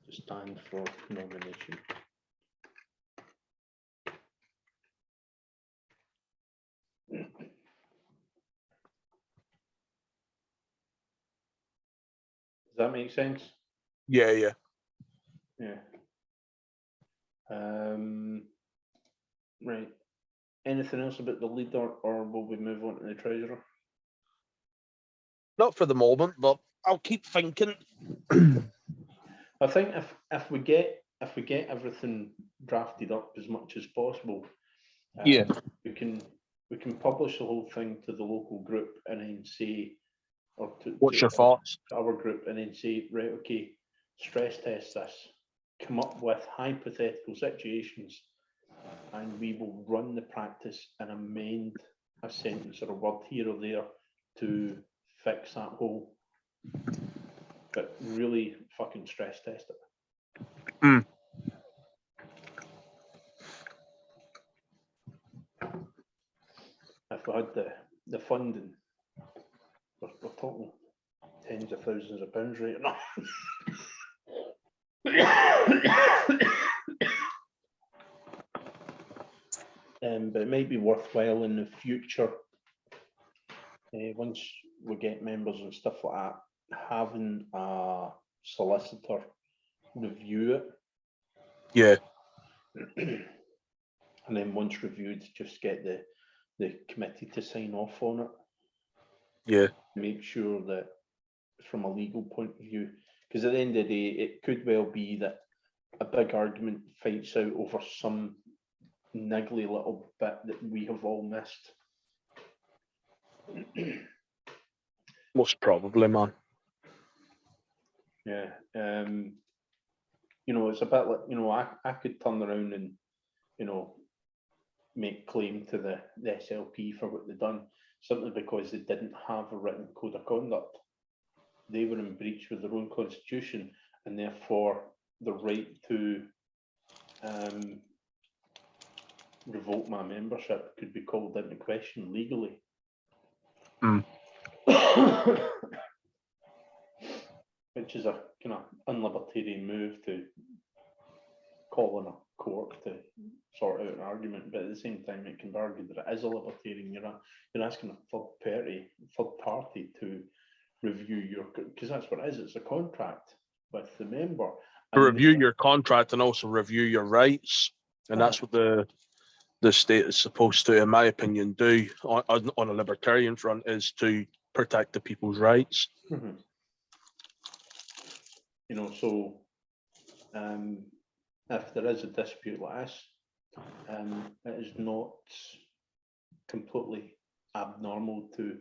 To stand for nomination. Does that make sense? Yeah. Yeah. Right. Anything else about the leader, or will we move on to the treasurer? Not for the moment, but I'll keep thinking. I think if we get everything drafted up as much as possible, we can publish the whole thing to the local group and then say, or What's your thoughts? Our group, and then say, right, okay, stress test this, come up with hypothetical situations, and we will run the practice and amend a sentence or a word here or there to fix that hole. But really fucking stress test it. If we had the funding, we're talking tens of thousands of pounds right now. But it might be worthwhile in the future, once we get members and stuff like that, having a solicitor review it. Yeah. And then once reviewed, just get the committee to sign off on it. Yeah. Make sure that from a legal point of view, because at the end of the day, it could well be that a big argument fights out over some niggly little bit that we have all missed. Most probably, man. Yeah. It's a bit like, I could turn around and, make claim to the SLP for what they've done, simply because they didn't have a written code of conduct. They were in breach with their own constitution, and therefore the right to revoke my membership could be called into question legally. Which is a kind of unlibertarian move to call on a court to sort out an argument, but at the same time it can be argued that it is a libertarian. You're asking a third party to review your, because that's what it is, it's a contract with the member. To review your contract and also review your rights, and that's what the state is supposed to, in my opinion, do on a libertarian front, is to protect the people's rights. Mhm. So if there is a dispute like this, it is not completely abnormal to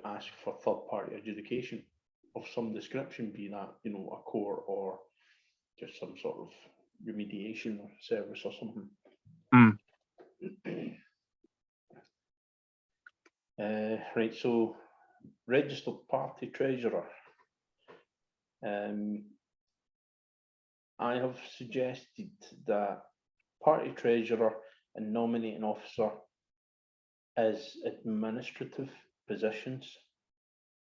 ask for third-party adjudication of some description, be that a court or just some sort of remediation service or something. Mm. Right, so registered party treasurer. I have suggested that party treasurer and nominating officer as administrative positions,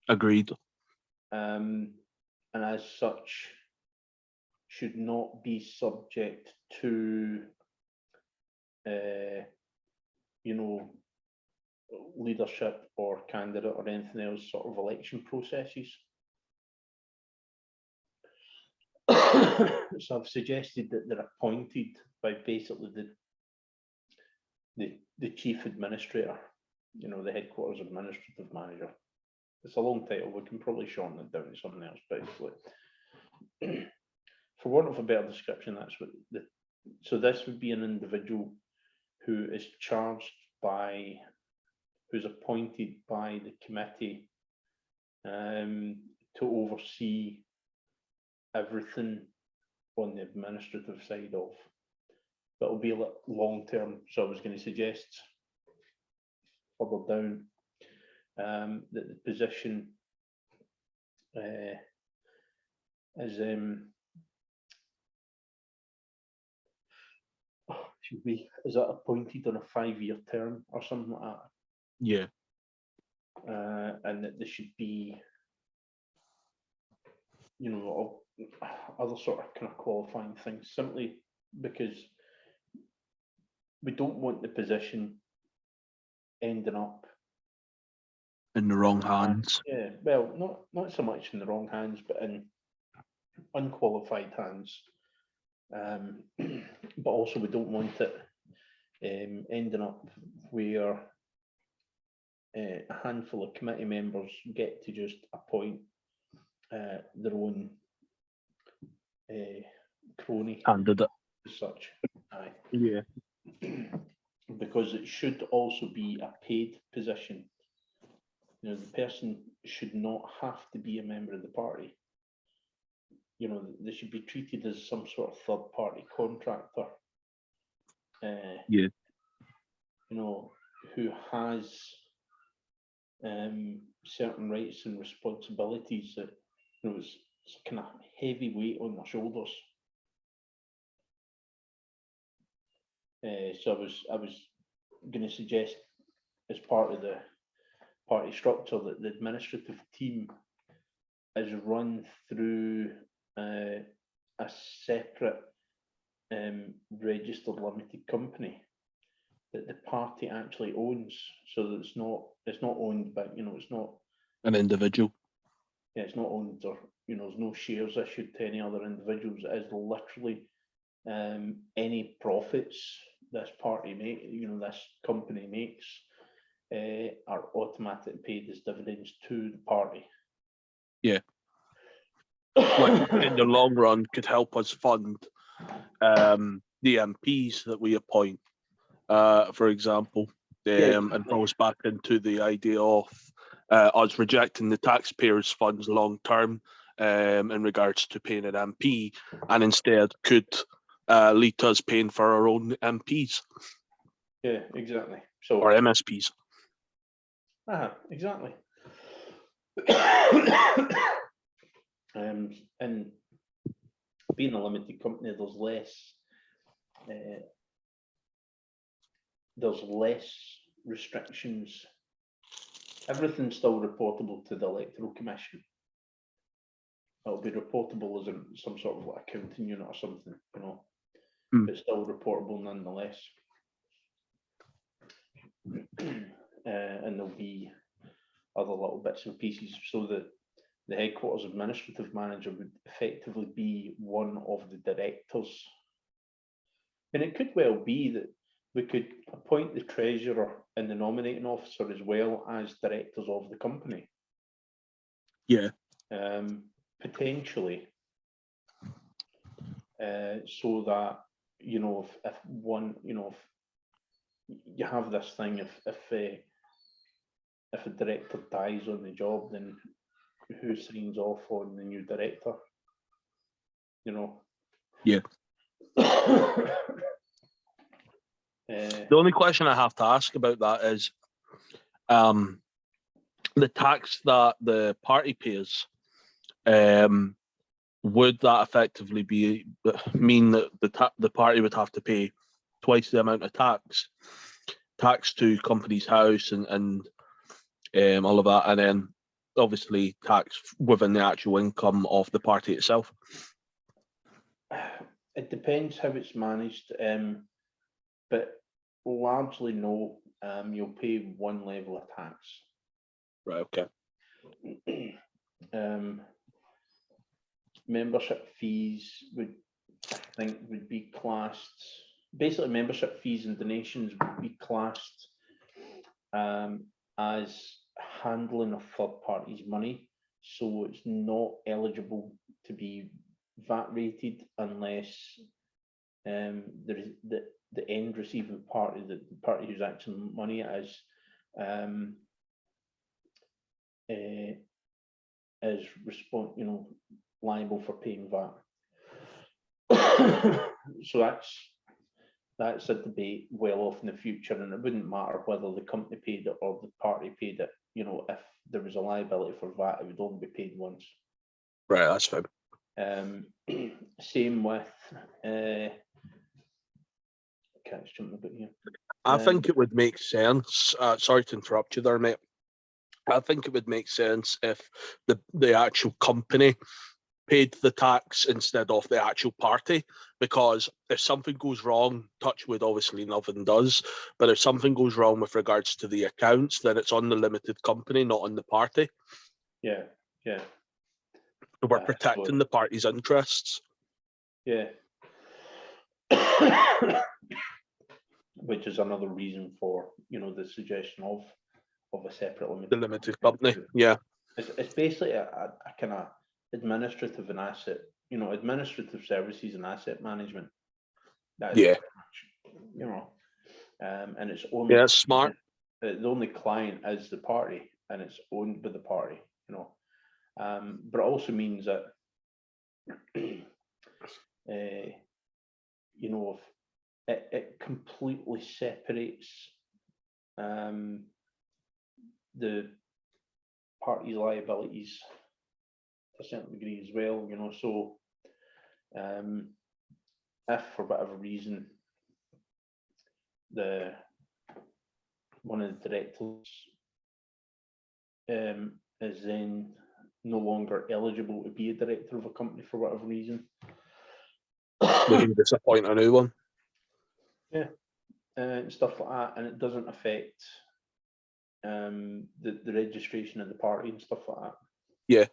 Agreed. and as such should not be subject to leadership or candidate or anything else sort of election processes. So I've suggested that they're appointed by basically the chief administrator, the headquarters administrative manager. It's a long title, we can probably shorten it down to something else, basically. For want of a better description, that's what so this would be an individual who is charged by, who's appointed by the committee to oversee everything on the administrative side of. But it'll be long term. So I was going to suggest further down that the position is is that appointed on a 5-year term or something like that? Yeah. And that there should be, other sort of kind of qualifying things, simply because we don't want the position ending up In the wrong hands. Yeah, well, not so much in the wrong hands, but in unqualified hands. But also we don't want it ending up where a handful of committee members get to just appoint their own crony Candidate. as such. Aye. Yeah. Because it should also be a paid position. The person should not have to be a member of the party. They should be treated as some sort of third-party contractor. Yeah. Who has certain rights and responsibilities that it's kind of heavy weight on their shoulders. So I was going to suggest, as part of the party structure, that the administrative team is run through a separate registered limited company that the party actually owns, so that it's not owned by, it's not An individual. Yeah, it's not owned, or there's no shares issued to any other individuals. It is literally any profits this party this company makes are automatically paid as dividends to the party. Yeah. Which in the long run could help us fund the MPs that we appoint, for example, and goes back into the idea of us rejecting the taxpayers' funds long term in regards to paying an MP, and instead could lead to us paying for our own MPs. Yeah, exactly. So or MSPs. Exactly. And being a limited company, there's less restrictions. Everything's still reportable to the Electoral Commission. It'll be reportable as in some sort of like accounting unit or something, but still reportable nonetheless. And there'll be other little bits and pieces, so that the headquarters administrative manager would effectively be one of the directors. And it could well be that we could appoint the treasurer and the nominating officer as well as directors of the company. Yeah. Potentially. So that, you know, if one, you know, if you have this thing, if a director dies on the job, then who signs off on the new director? You know? Yeah. The only question I have to ask about that is the tax that the party pays. Would that effectively mean that the party would have to pay twice the amount of tax to Companies House and all of that, and then obviously tax within the actual income of the party itself? It depends how it's managed, but largely no. You'll pay one level of tax. Right. Okay. Membership fees would, I think, would be classed. Basically, membership fees and donations would be classed as handling of third parties' money, so it's not eligible to be VAT rated unless there is the end receiving party, the party who's actually money is liable for paying VAT. So that's a debate well off in the future, and it wouldn't matter whether the company paid it or the party paid it. You know, if there was a liability for VAT, it would only be paid once. Right. That's fine. Same with can't jump a bit here. I think it would make sense. Sorry to interrupt you there, mate. I think it would make sense if the actual company paid the tax instead of the actual party, because if something goes wrong, touch wood, obviously nothing does, but if something goes wrong with regards to the accounts, then it's on the limited company, not on the party. Yeah. We're protecting the party's interests. Yeah. Which is another reason for, you know, the suggestion of a separate The limited company. Yeah. It's basically a kind of administrative and asset, you know, administrative services and asset management. That is pretty much, you know, and it's only, yeah, it's smart. The only client is the party, and it's owned by the party, you know. But it also means that you know, if it completely separates the party's liabilities to a certain degree as well, you know. So if for whatever reason one of the directors is then no longer eligible to be a director of a company for whatever reason, We can disappoint a new one. Yeah, and stuff like that, and it doesn't affect the registration of the party and stuff like that. Yeah,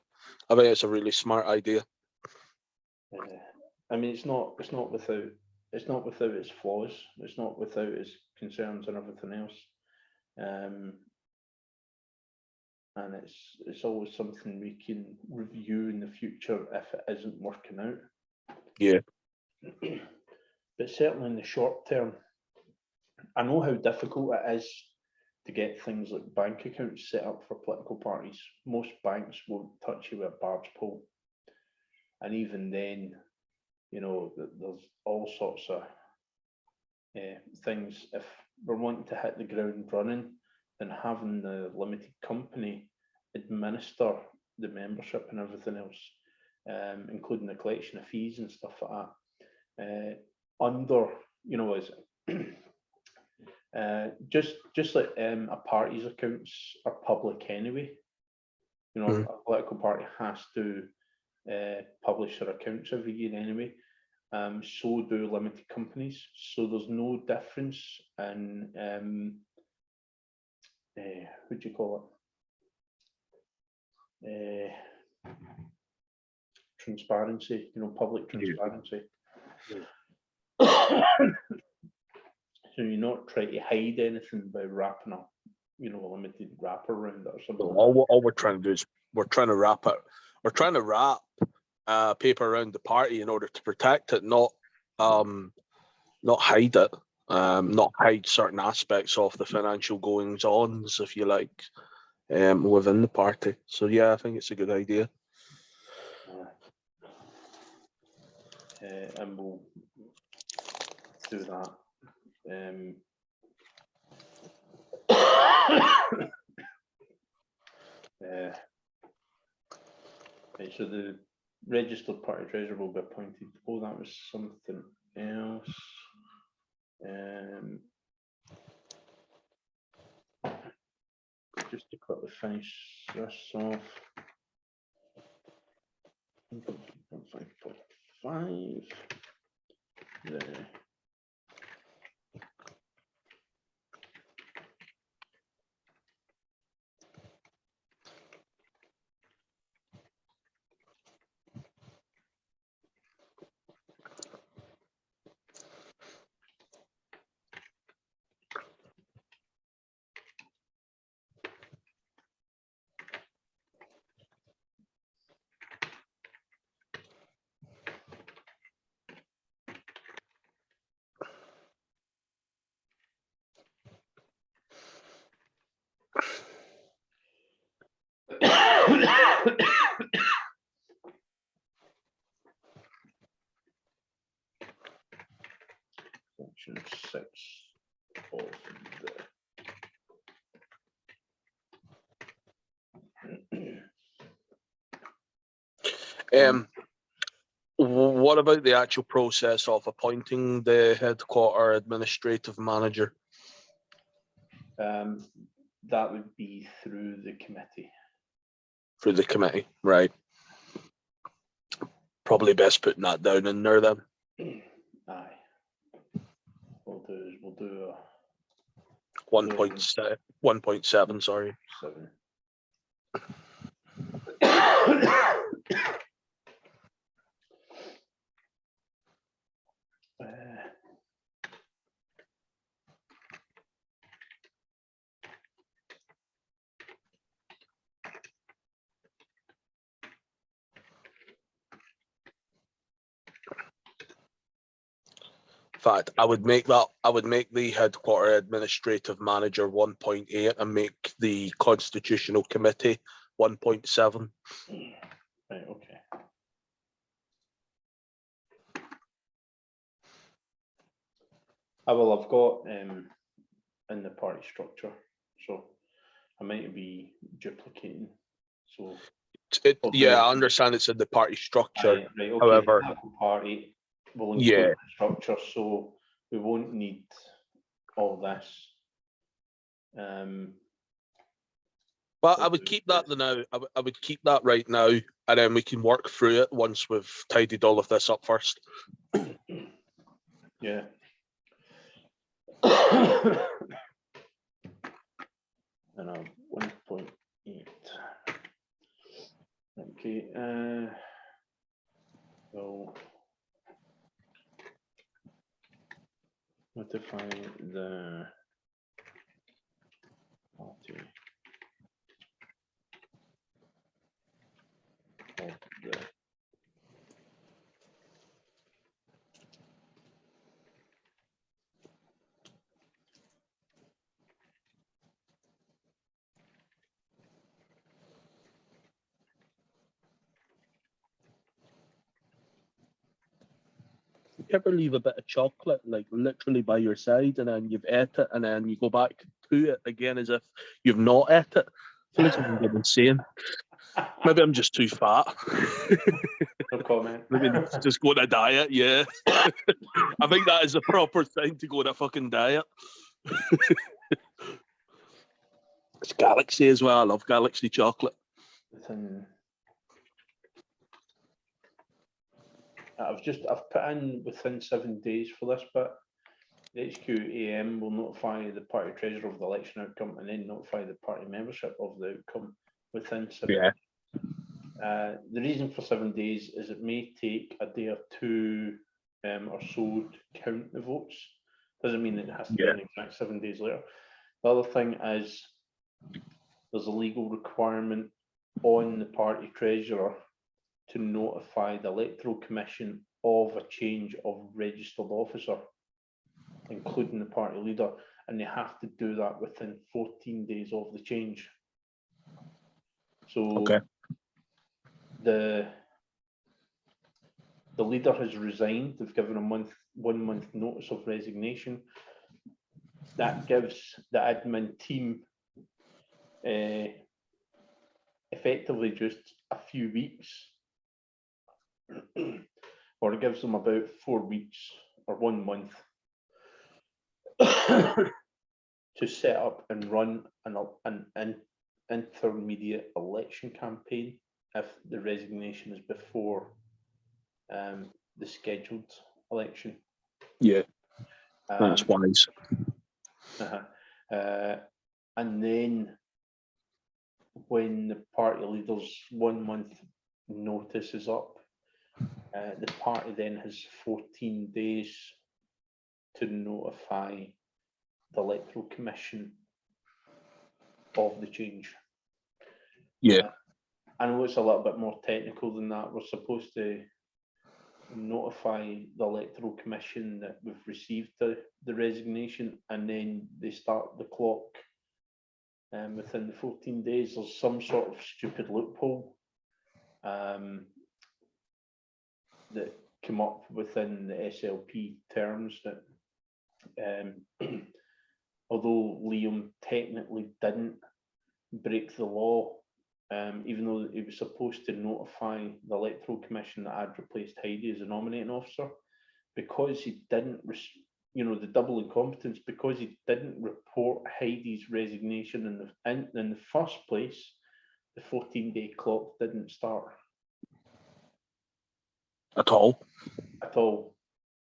I think it's a really smart idea. I mean, it's not without its flaws. It's not without its concerns and everything else. And it's always something we can review in the future if it isn't working out. Yeah. But certainly in the short term, I know how difficult it is to get things like bank accounts set up for political parties. Most banks won't touch you with a barge pole. And even then, you know, there's all sorts of things. If we're wanting to hit the ground running, then having the limited company administer the membership and everything else, including the collection of fees and stuff like that, under, you know, as just like a party's accounts are public anyway. You know, a political party has to publish their accounts every year anyway. So do limited companies. So there's no difference in what do you call it? Transparency. You know, public transparency. So you not try to hide anything by wrapping up, you know, a limited wrapper around it or something? So like all we're trying to do is we're trying to wrap paper around the party in order to protect it, not hide it, not hide certain aspects of the financial goings ons, if you like, within the party. So yeah, I think it's a good idea. and we'll do that. Right, so the registered party treasurer will be appointed. Oh, that was something else. Just to quickly finish this off. 1.5. There. Section 6 of What about the actual process of appointing the headquarter administrative manager? that would be through the committee. Through the committee, right? Probably best putting that down in there then. Aye. We'll do 1.7, sorry. 7. In fact, I would make the headquarter administrative manager 1.8 and make the constitutional committee 1.7. Right, okay. I've got in the party structure, so I might be duplicating. So Yeah, I understand it's in the party structure. right, okay. However, party will include the structure, so we won't need all this. But I would keep that now. I would keep that right now, and then we can work through it once we've tidied all of this up first. Yeah. And 1.8. Okay. So notify the party of the You ever leave a bit of chocolate, like literally by your side, and then you've ate it, and then you go back to it again as if you've not ate it? I feel like I'm getting insane. Maybe I'm just too fat. no comment. Maybe just go on a diet, yeah. I think that is the proper thing to go on a fucking diet. It's Galaxy as well. I love Galaxy chocolate. I've put in within 7 days for this bit. The HQAM will notify the party treasurer of the election outcome and then notify the party membership of the outcome within 7 days. The reason for 7 days is it may take a day or two or so to count the votes. Doesn't mean it has to be Yeah. an exact 7 days later. The other thing is there's a legal requirement on the party treasurer to notify the Electoral Commission of a change of registered officer, including the party leader, and they have to do that within 14 days of the change. So Okay. the leader has resigned. They've given a 1 month notice of resignation. That gives the admin team effectively just a few weeks, or it gives them about 4 weeks or 1 month to set up and run an intermediate election campaign if the resignation is before the scheduled election. Yeah, that's wise. And then when the party leader's 1 month notice is up, the party then has 14 days to notify the Electoral Commission of the change. Yeah. I know it's a little bit more technical than that. We're supposed to notify the Electoral Commission that we've received the resignation, and then they start the clock within the 14 days. There's some sort of stupid loophole that came up within the SLP terms that although Liam technically didn't break the law, even though he was supposed to notify the Electoral Commission that I'd replaced Heidi as a nominating officer, because he didn't, the double incompetence, because he didn't report Heidi's resignation in the first place, the 14-day clock didn't start. At all. At all.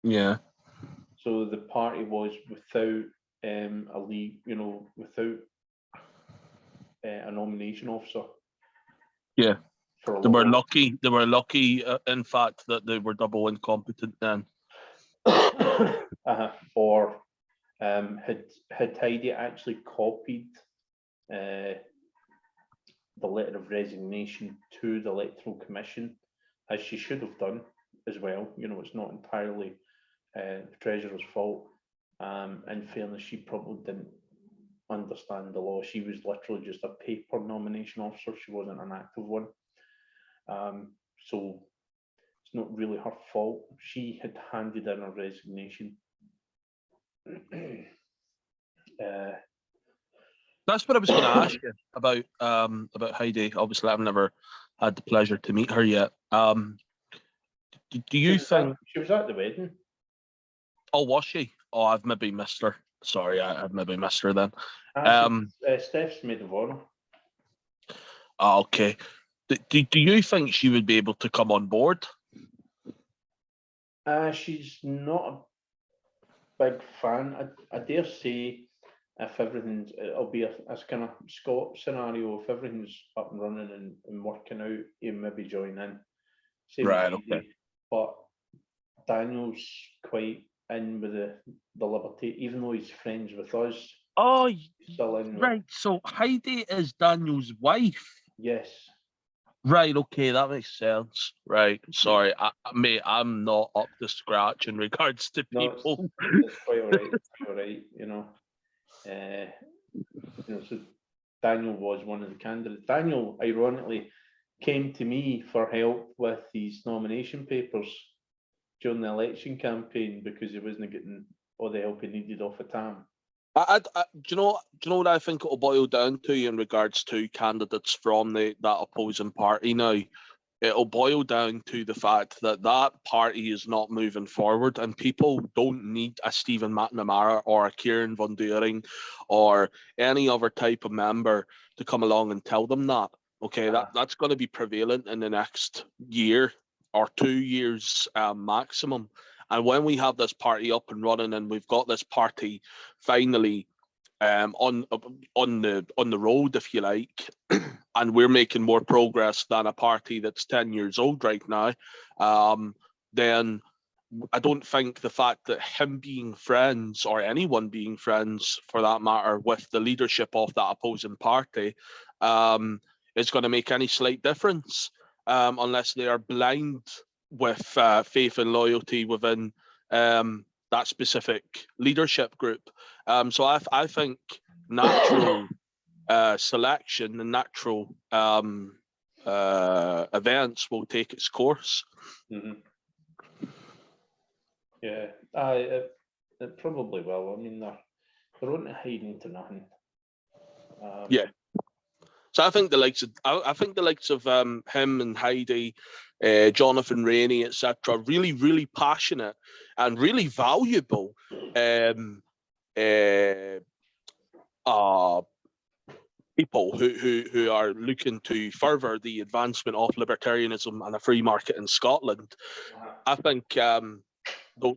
Yeah. So the party was without a league, without a nomination officer. Yeah. For a They were lot lucky. They were lucky, in fact, that they were double incompetent then. Or had Heidi actually copied the letter of resignation to the Electoral Commission, as she should have done as well. It's not entirely the Treasurer's fault. In fairness, she probably didn't understand the law. She was literally just a paper nomination officer. She wasn't an active one. So it's not really her fault. She had handed in her resignation. That's what I was going to ask you about Heidi. Obviously, I've never had the pleasure to meet her yet. Do you think she was at the wedding? Oh, was she? Oh, I've maybe missed her. Sorry, I've maybe missed her then. Steph's maid of honour. Okay. Do you think she would be able to come on board? She's not a big fan. I dare say if it'll be a kind of Scott scenario, if everything's up and running and working out, he'll maybe join in. Same Right, with okay. Heidi. But Daniel's quite in with the Liberty, even though he's friends with us. Oh, Still in with, right. So Heidi is Daniel's wife. yes. Right, okay, that makes sense. Right, sorry, mate, I'm not up to scratch in regards to No, people. it's quite all right. It's quite all right, so Daniel was one of the candidates. Daniel, ironically, came to me for help with his nomination papers during the election campaign because he wasn't getting all the help he needed off of Tam. Do you know what I think it'll boil down to in regards to candidates from that opposing party now? It'll boil down to the fact that party is not moving forward, and people don't need a Stephen McNamara or a Kieran Van During or any other type of member to come along and tell them that. Okay, that's going to be prevalent in the next year or 2 years maximum. And when we have this party up and running, and we've got this party finally on the road, if you like, and we're making more progress than a party that's 10 years old right now, then I don't think the fact that him being friends, or anyone being friends for that matter, with the leadership of that opposing party is going to make any slight difference, unless they are blind with faith and loyalty within that specific leadership group. So I think natural selection and natural events will take its course. Mhm. Yeah, it probably will. I mean, they're on to hiding into nothing. Yeah. So I think the likes of him and Heidi, Jonathan Rainey, etc., really passionate and really valuable people who are looking to further the advancement of libertarianism and a free market in Scotland. I think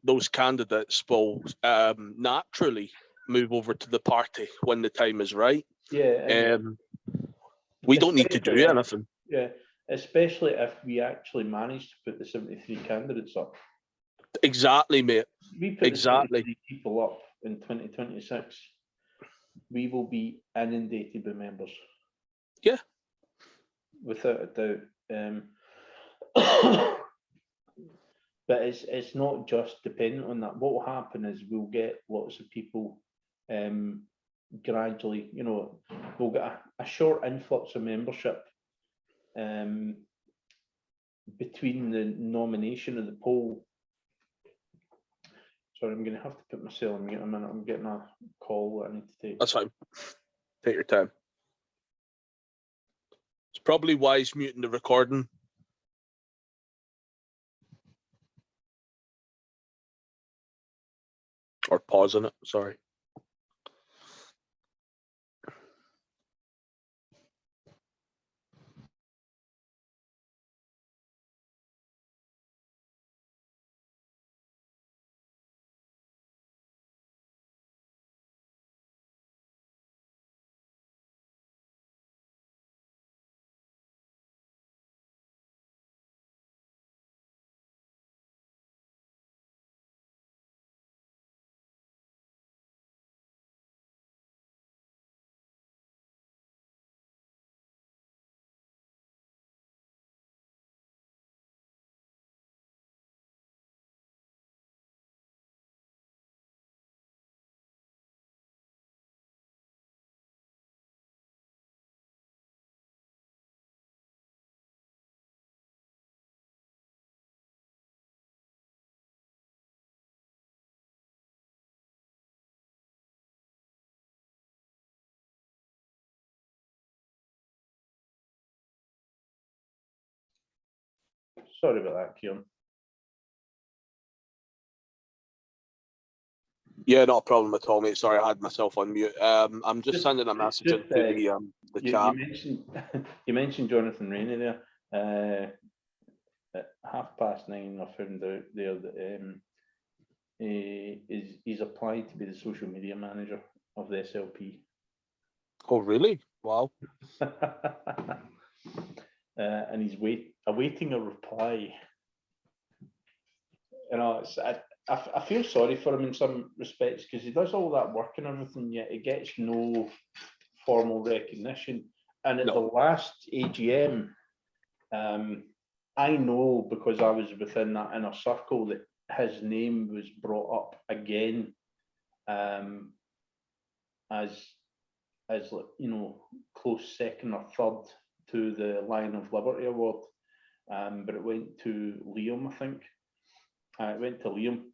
those candidates will naturally move over to the party when the time is right. Yeah, we don't need to do especially anything. Yeah, especially if we actually manage to put the 73 candidates up. Exactly, mate. We put Exactly. the 73 people up in 2026. We will be inundated with members. Yeah. Without a doubt. But it's not just dependent on that. What will happen is we'll get lots of people gradually, we'll get a short influx of membership between the nomination of the poll. Sorry, I'm going to have to put myself on mute a minute. I'm getting a call that I need to take. That's fine. Take your time. It's probably wise muting the recording. Or pausing it, sorry. Sorry about that, Kieran. Yeah, not a problem at all, mate. Sorry, I had myself on mute. I'm just sending a message into the chat. You mentioned Jonathan Rainey there. At 9:30, I found out there that he's applied to be the social media manager of the SLP. Oh, really? Wow. And he's awaiting a reply. I feel sorry for him in some respects because he does all that work and everything, yet he gets no formal recognition. And at the last AGM, I know because I was within that inner circle that his name was brought up again as close second or third to the Lion of Liberty award, but it went to Liam, I think. It went to Liam.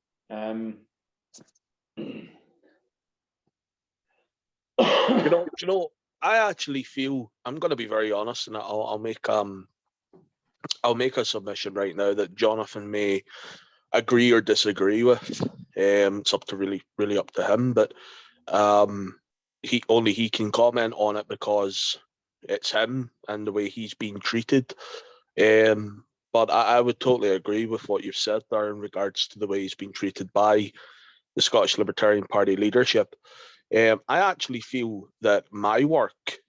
You know, I actually feel, I'm going to be very honest, and I'll make a submission right now that Jonathan may agree or disagree with. It's up to really up to him, but he can comment on it because it's him and the way he's being treated. But I would totally agree with what you've said there in regards to the way he's been treated by the Scottish Libertarian Party leadership. I actually feel that my work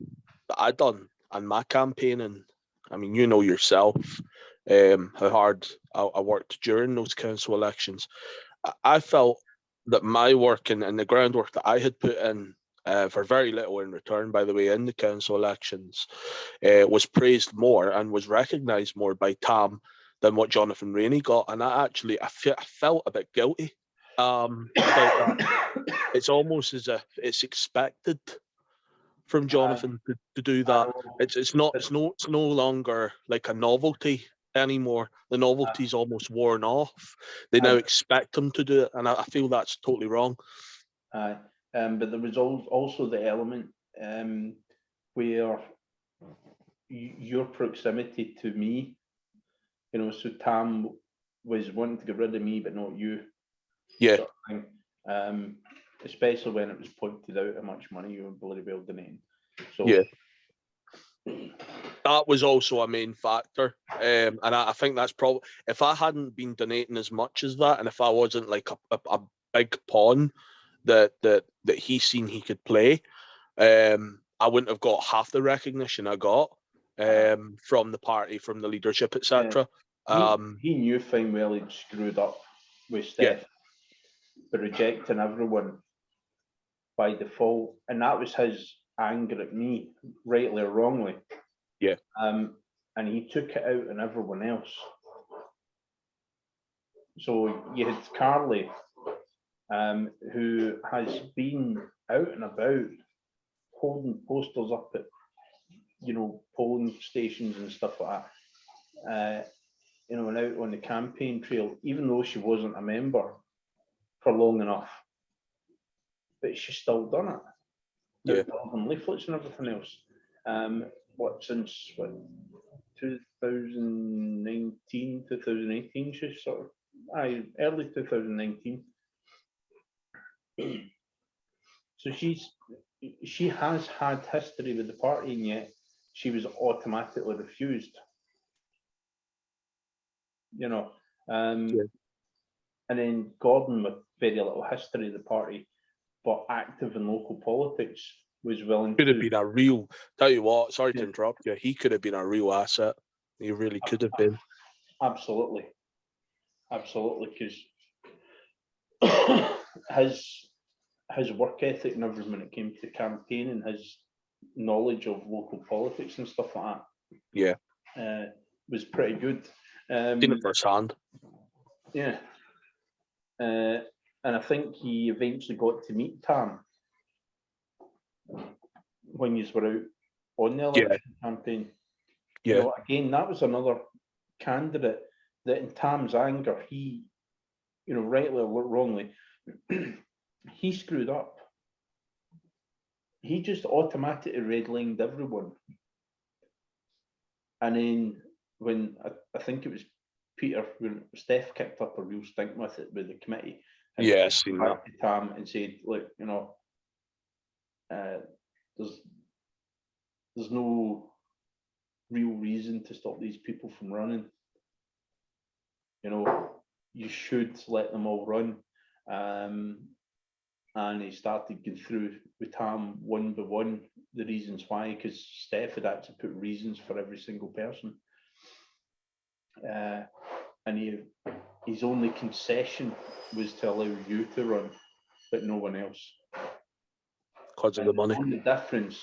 that I've done and my campaigning, I mean, you know yourself, how hard I worked during those council elections. I felt that my work and the groundwork that I had put in for very little in return, by the way, in the council elections, was praised more and was recognised more by Tam than what Jonathan Rainey got. And I felt a bit guilty about that. It's almost as if it's expected from Jonathan to do that. It's no longer like a novelty anymore. The novelty's almost worn off. They now expect him to do it, and I feel that's totally wrong. But there was also the element where your proximity to me, so Tam was wanting to get rid of me, but not you. Yeah. Sort of thing. Especially when it was pointed out how much money you were bloody well donating. So yeah, that was also a main factor, and I think that's probably, if I hadn't been donating as much as that, and if I wasn't like a big pawn that he seen he could play, I wouldn't have got half the recognition I got from the party, from the leadership, etc. He knew fine well he'd screwed up with Steph, but rejecting everyone by default, and that was his anger at me, rightly or wrongly. Yeah. And he took it out on everyone else. So you had Carly, who has been out and about holding posters up at, polling stations and stuff like that, and out on the campaign trail, even though she wasn't a member for long enough, but she's still done it. Yeah. And leaflets and everything else. Since 2019, 2018, she's sort of, early 2019. So she has had history with the party, and yet she was automatically refused. And then Gordon, with very little history of the party, but active in local politics, was willing could have been a real, tell you what, sorry to interrupt you, he could have been a real asset. He really could have been. Absolutely, because his work ethic and everything when it came to campaign, and his knowledge of local politics and stuff like that, was pretty good. Seen it firsthand. Yeah. And I think he eventually got to meet Tam when you were out on the election campaign. Yeah. Again, that was another candidate that, in Tam's anger, he, rightly or wrongly, he screwed up. He just automatically redlined everyone. And then when I think it was Peter, when Steph kicked up a real stink with it with the committee, and seen back that. to Tam and said, look, there's no real reason to stop these people from running. You should let them all run. And he started going through with Tam one by one the reasons why, because Steph had actually put reasons for every single person. And his only concession was to allow you to run, but no one else. Because of the money. The only difference,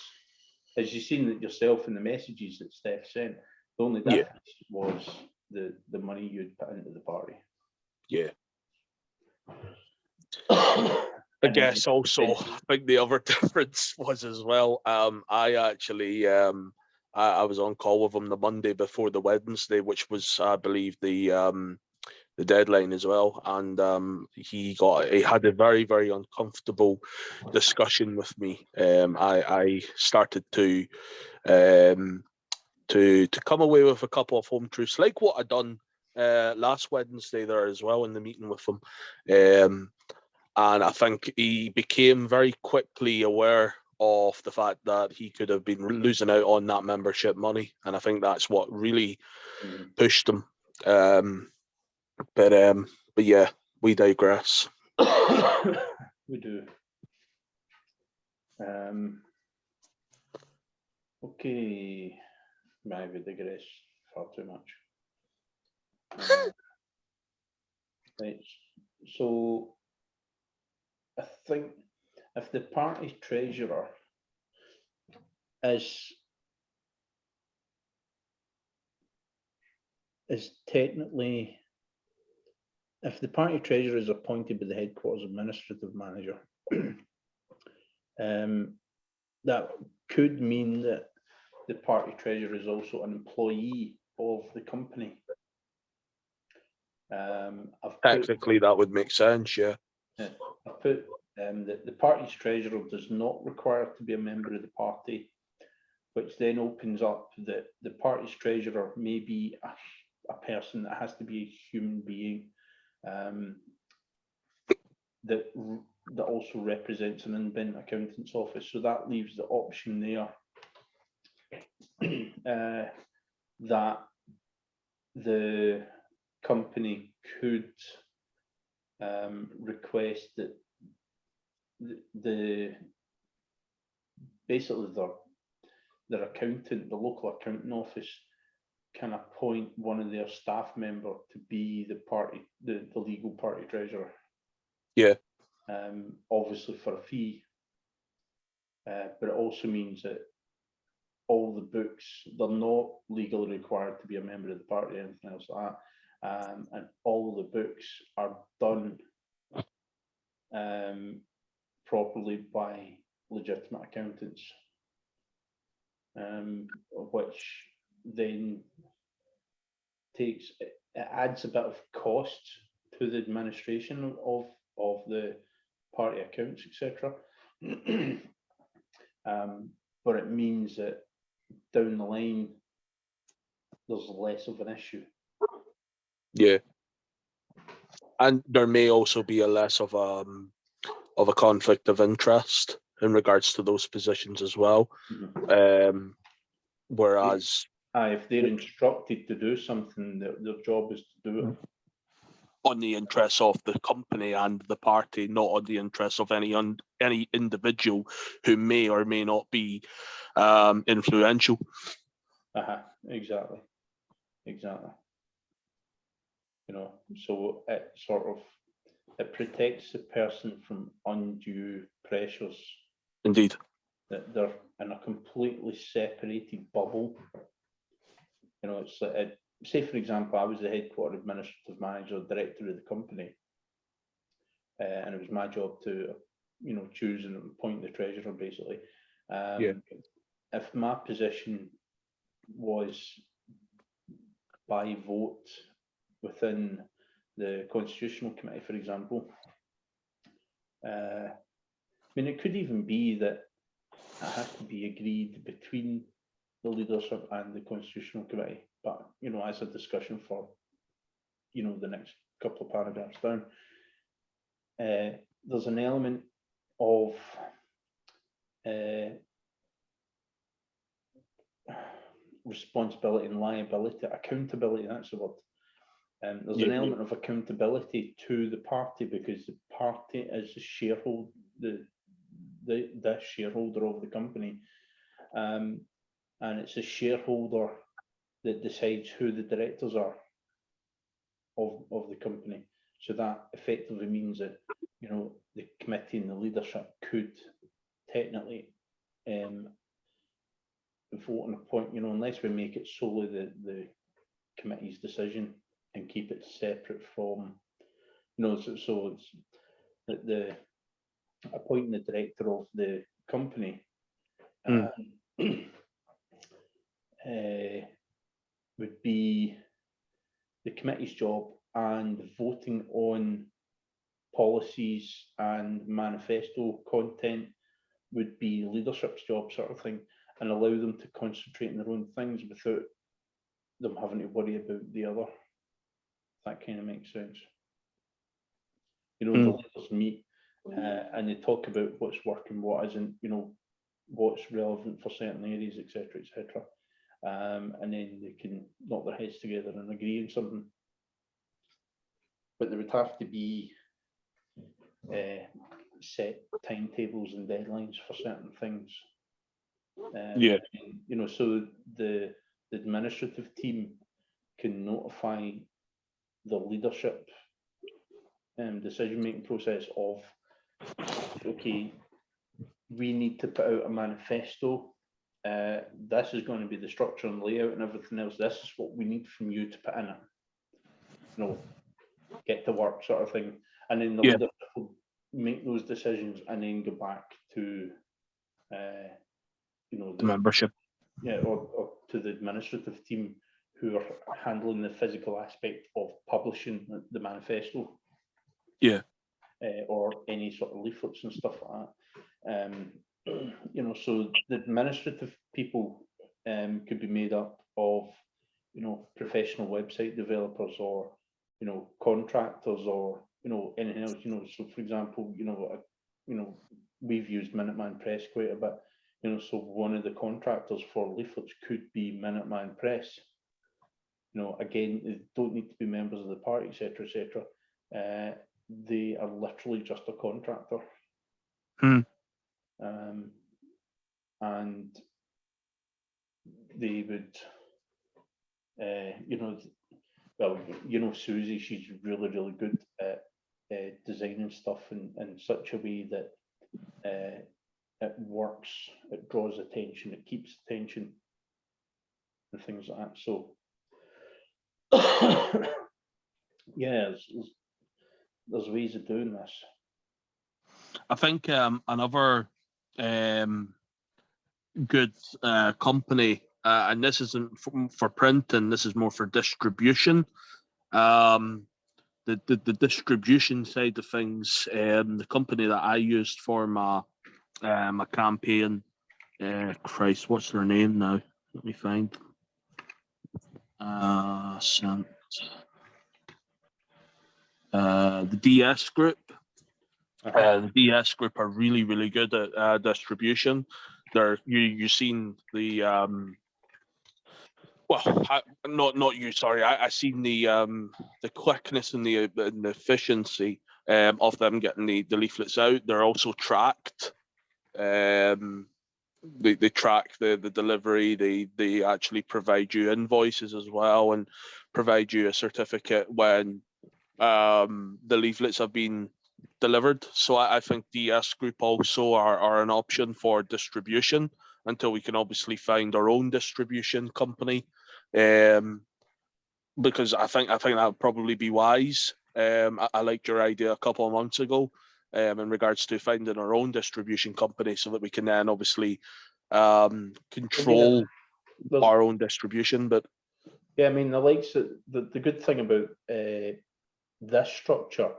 as you've seen it yourself in the messages that Steph sent, the only difference was the money you'd put into the party. Yeah. I guess also, I think the other difference was as well, I actually, I was on call with him the Monday before the Wednesday, which was, I believe, the deadline as well, and he had a very, very uncomfortable discussion with me. I started to come away with a couple of home truths, like what I done last Wednesday there as well in the meeting with him. And I think he became very quickly aware of the fact that he could have been losing out on that membership money. And I think that's what really pushed him. But yeah, we digress. We do. Okay. Maybe digress far too much. Right, so I think if the party treasurer is technically, if the party treasurer is appointed by the headquarters administrative manager, that could mean that the party treasurer is also an employee of the company. I've put, Technically, that would make sense, yeah. that the party's treasurer does not require to be a member of the party, which then opens up that the party's treasurer may be a person that has to be a human being, that also represents an independent accountant's office. So that leaves the option there that the company could request that basically their accountant, the local accounting office, can appoint one of their staff member to be the legal party treasurer. Yeah. Obviously for a fee, but it also means that all the books, they're not legally required to be a member of the party or anything else like that, and all the books are done properly by legitimate accountants, which then it adds a bit of cost to the administration of the party accounts, etc. But it means that down the line there's less of an issue. Yeah. And there may also be a less of a conflict of interest in regards to those positions as well. Whereas if they're instructed to do something, their job is to do it. On the interests of the company and the party, not on the interests of any individual who may or may not be influential. Exactly. You know, so it protects the person from undue pressures. Indeed. That they're in a completely separated bubble. You know, it's like, say for example, I was the headquarter administrative manager, director of the company, and it was my job to, choose and appoint the treasurer, basically. If my position was by vote within the constitutional committee, for example, it could even be that it has to be agreed between the leadership and the constitutional committee, but as a discussion for the next couple of paragraphs down, there's an element of responsibility and liability, accountability, that's the word. There's an element of accountability to the party, because the party is the shareholder, the shareholder of the company, and it's a shareholder that decides who the directors are of the company. So that effectively means that the committee and the leadership could technically vote and appoint, unless we make it solely the committee's decision and keep it separate from, so it's that the appointing the director of the company would be the committee's job, and voting on policies and manifesto content would be leadership's job, sort of thing, and allow them to concentrate on their own things without them having to worry about the other. That kind of makes sense. The leaders meet and they talk about what's working, what isn't, what's relevant for certain areas, etc., etc. And then they can knock their heads together and agree on something. But there would have to be set timetables and deadlines for certain things. So the administrative team can notify the leadership decision-making process of, okay, we need to put out a manifesto. This is going to be the structure and layout and everything else. This is what we need from you to put in it. You know, get to work sort of thing. And then the Yeah. leadership will make those decisions and then go back to, you know, The membership. yeah, or to the administrative team who are handling the physical aspect of publishing the manifesto. Yeah. Or any sort of leaflets and stuff like that. You know, so the administrative people could be made up of, you know, professional website developers, or, you know, contractors, or, you know, anything else. You know, so for example, you know, we've used Minuteman Press quite a bit. You know, so one of the contractors for leaflets could be Minuteman Press. You know, again, they don't need to be members of the party, etc., etc. They are literally just a contractor. And they would, you know, well, you know, Susie, she's really, really good at designing stuff in such a way that it works, it draws attention, it keeps attention, and things like that. So, yeah, there's ways of doing this. I think another good company, and this isn't for print, and this is more for distribution. The distribution side of things, the company that I used for my campaign, Christ, what's their name now? Let me find. The DS Group. The DS Group are really, really good at distribution. You've seen the not you. Sorry, I seen the quickness and the efficiency of them getting the leaflets out. They're also tracked. They track the delivery. They actually provide you invoices as well, and provide you a certificate when the leaflets have been delivered. So I think DS Group also are an option for distribution until we can obviously find our own distribution company, because I think that would probably be wise. I liked your idea a couple of months ago in regards to finding our own distribution company, so that we can then obviously control our own distribution. But yeah, I mean, the good thing about this structure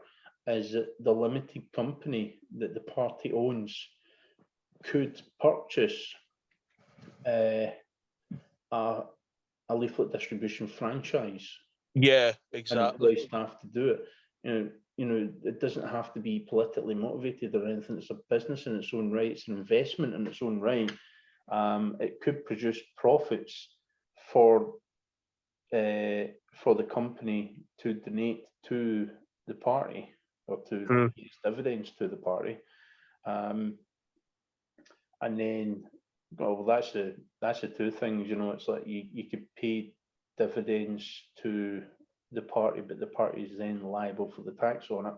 is that the limited company that the party owns could purchase a leaflet distribution franchise. Yeah, And exactly. employ staff to do it. You know, it doesn't have to be politically motivated or anything. It's a business in its own right. It's an investment in its own right. It could produce profits for the company to donate to the party, or to pay its dividends to the party. And then, well, that's the two things. You know, it's like you could pay dividends to the party, but the party is then liable for the tax on it,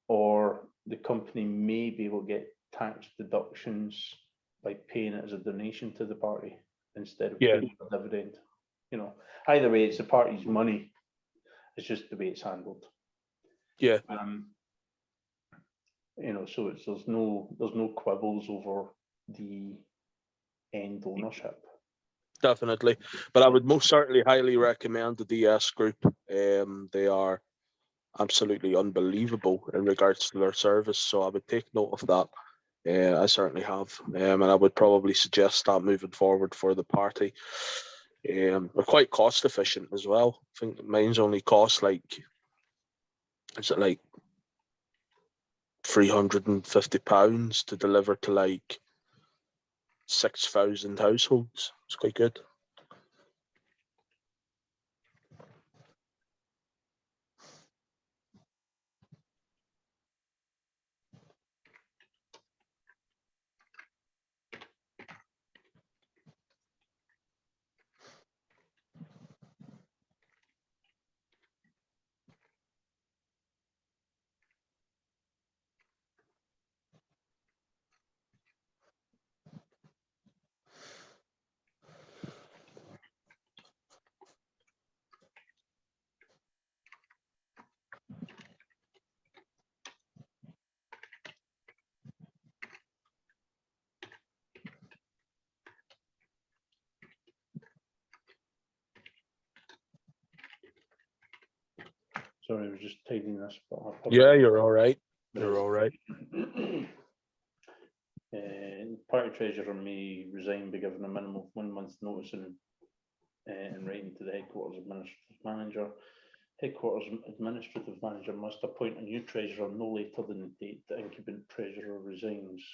or the company may be able to get tax deductions by paying it as a donation to the party instead of paying a dividend. You know, either way, it's the party's money. It's just the way it's handled. Yeah. You know, so there's no quibbles over the end ownership. Definitely, but I would most certainly highly recommend the DS Group. They are absolutely unbelievable in regards to their service, so I would take note of that. I certainly have, and I would probably suggest that moving forward for the party. They're quite cost efficient as well. I think mine's only cost is it like £350 to deliver to like 6,000 households. It's quite good. Sorry, I was just tidying this. But I'll Yeah, you're all right. You're all right. Party treasurer may resign by giving a minimum of 1 month's notice in writing to the headquarters administrative manager. Headquarters administrative manager must appoint a new treasurer no later than the date the incumbent treasurer resigns.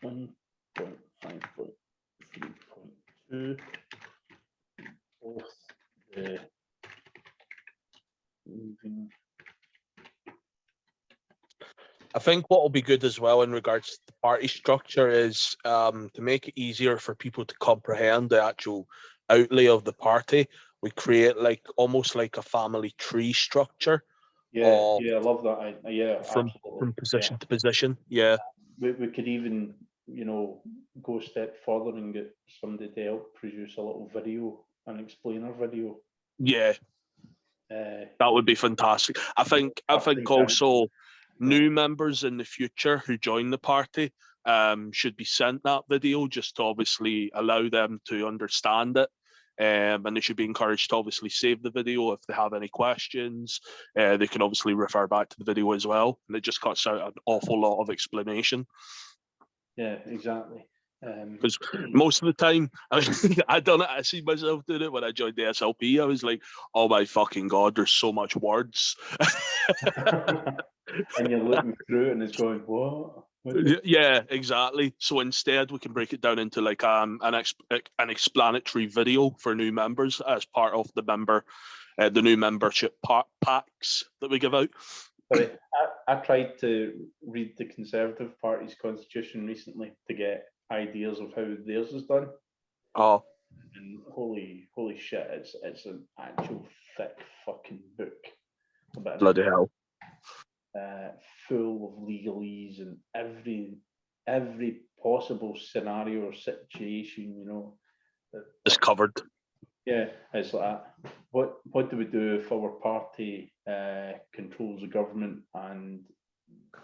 1.5.3.2 both the moving. I think what will be good as well in regards to the party structure is to make it easier for people to comprehend the actual outlay of the party. We create like almost like a family tree structure. Yeah, I love that. Yeah, from absolutely. position to position. Yeah, We could even, go a step further and get somebody to help produce a little video, an explainer video. yeah, that would be fantastic. I think Absolutely. also new members in the future who join the party should be sent that video just to obviously allow them to understand it. And they should be encouraged to obviously save the video if they have any questions. They can obviously refer back to the video as well. And it just cuts out an awful lot of explanation. Yeah, exactly. Because most of the time, I mean, I see myself doing it when I joined the SLP. I was like, oh my fucking God, there's so much words. And you're looking through it and it's going, what? Yeah, exactly. So instead, we can break it down into like an explanatory video for new members as part of the new membership packs that we give out. Sorry, I tried to read the Conservative Party's constitution recently to get ideas of how theirs is done. Oh, and holy shit, it's an actual thick fucking book. bloody hell. Full of legalese and every possible scenario or situation, It's covered. Yeah, it's like that. What do we do if our party controls the government and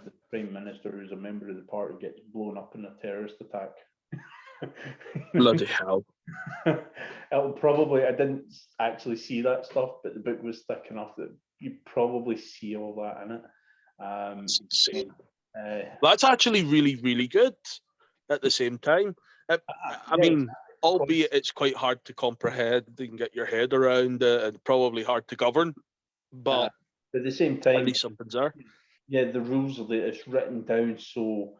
the Prime Minister, who's a member of the party, gets blown up in a terrorist attack? Bloody hell. It'll probably, I didn't actually see that stuff, but the book was thick enough that you probably see all that in it. It's insane. That's actually really, really good at the same time. I mean, albeit it's quite hard to comprehend and get your head around and probably hard to govern, but at the same time, at least something's there. Yeah, the rules of it's written down so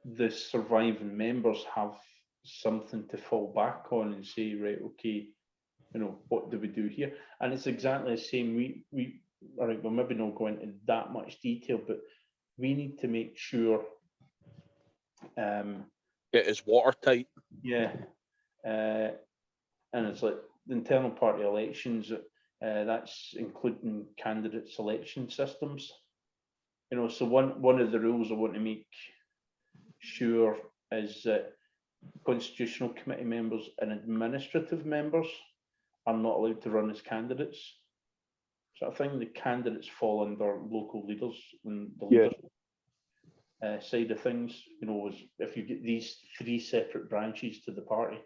the surviving members have something to fall back on and say, right, okay, what do we do here? And it's exactly the same. We all right, we'll maybe not go into that much detail, but we need to make sure it is watertight. Yeah. And it's like the internal party elections, that's including candidate selection systems. So one of the rules I want to make sure is that constitutional committee members and administrative members are not allowed to run as candidates. So I think the candidates fall under local leaders and the leadership side of things, if you get these three separate branches to the party,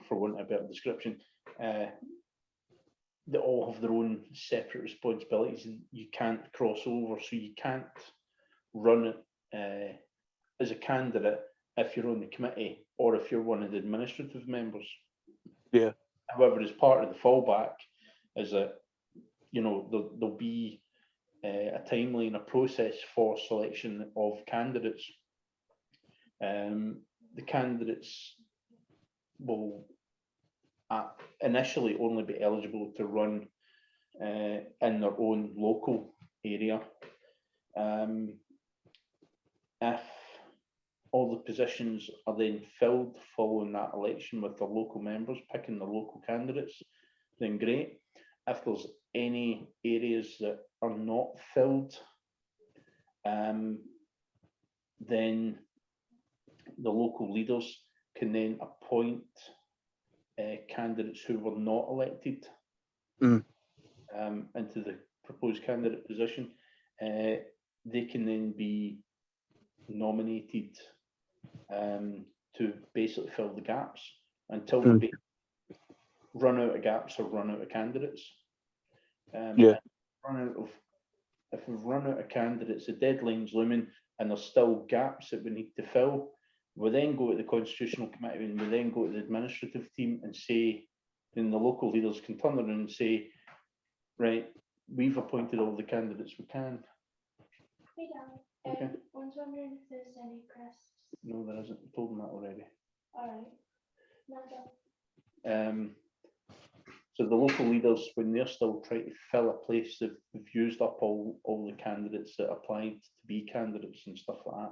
for want of a better description, they all have their own separate responsibilities and you can't cross over, so you can't run it as a candidate if you're on the committee or if you're one of the administrative members. Yeah. However, as part of the fallback is that, there'll be a timeline, a process for selection of candidates. The candidates will initially only be eligible to run in their own local area. If all the positions are then filled following that election with the local members picking the local candidates, then great. If there's any areas that are not filled, then the local leaders can then appoint candidates who were not elected into the proposed candidate position. They can then be nominated to basically fill the gaps until Hmm. we run out of gaps or run out of candidates. Yeah. If we've run out of candidates, the deadline's looming, and there's still gaps that we need to fill, we then go to the Constitutional Committee and we then go to the administrative team and say, and the local leaders can turn around and say, right, we've appointed all the candidates we can. Hey, Dan. Okay. I was wondering if there's any crisps. No, there isn't. I told them that already. All right. Nada. So the local leaders, when they're still trying to fill a place, they've used up all the candidates that applied to be candidates and stuff like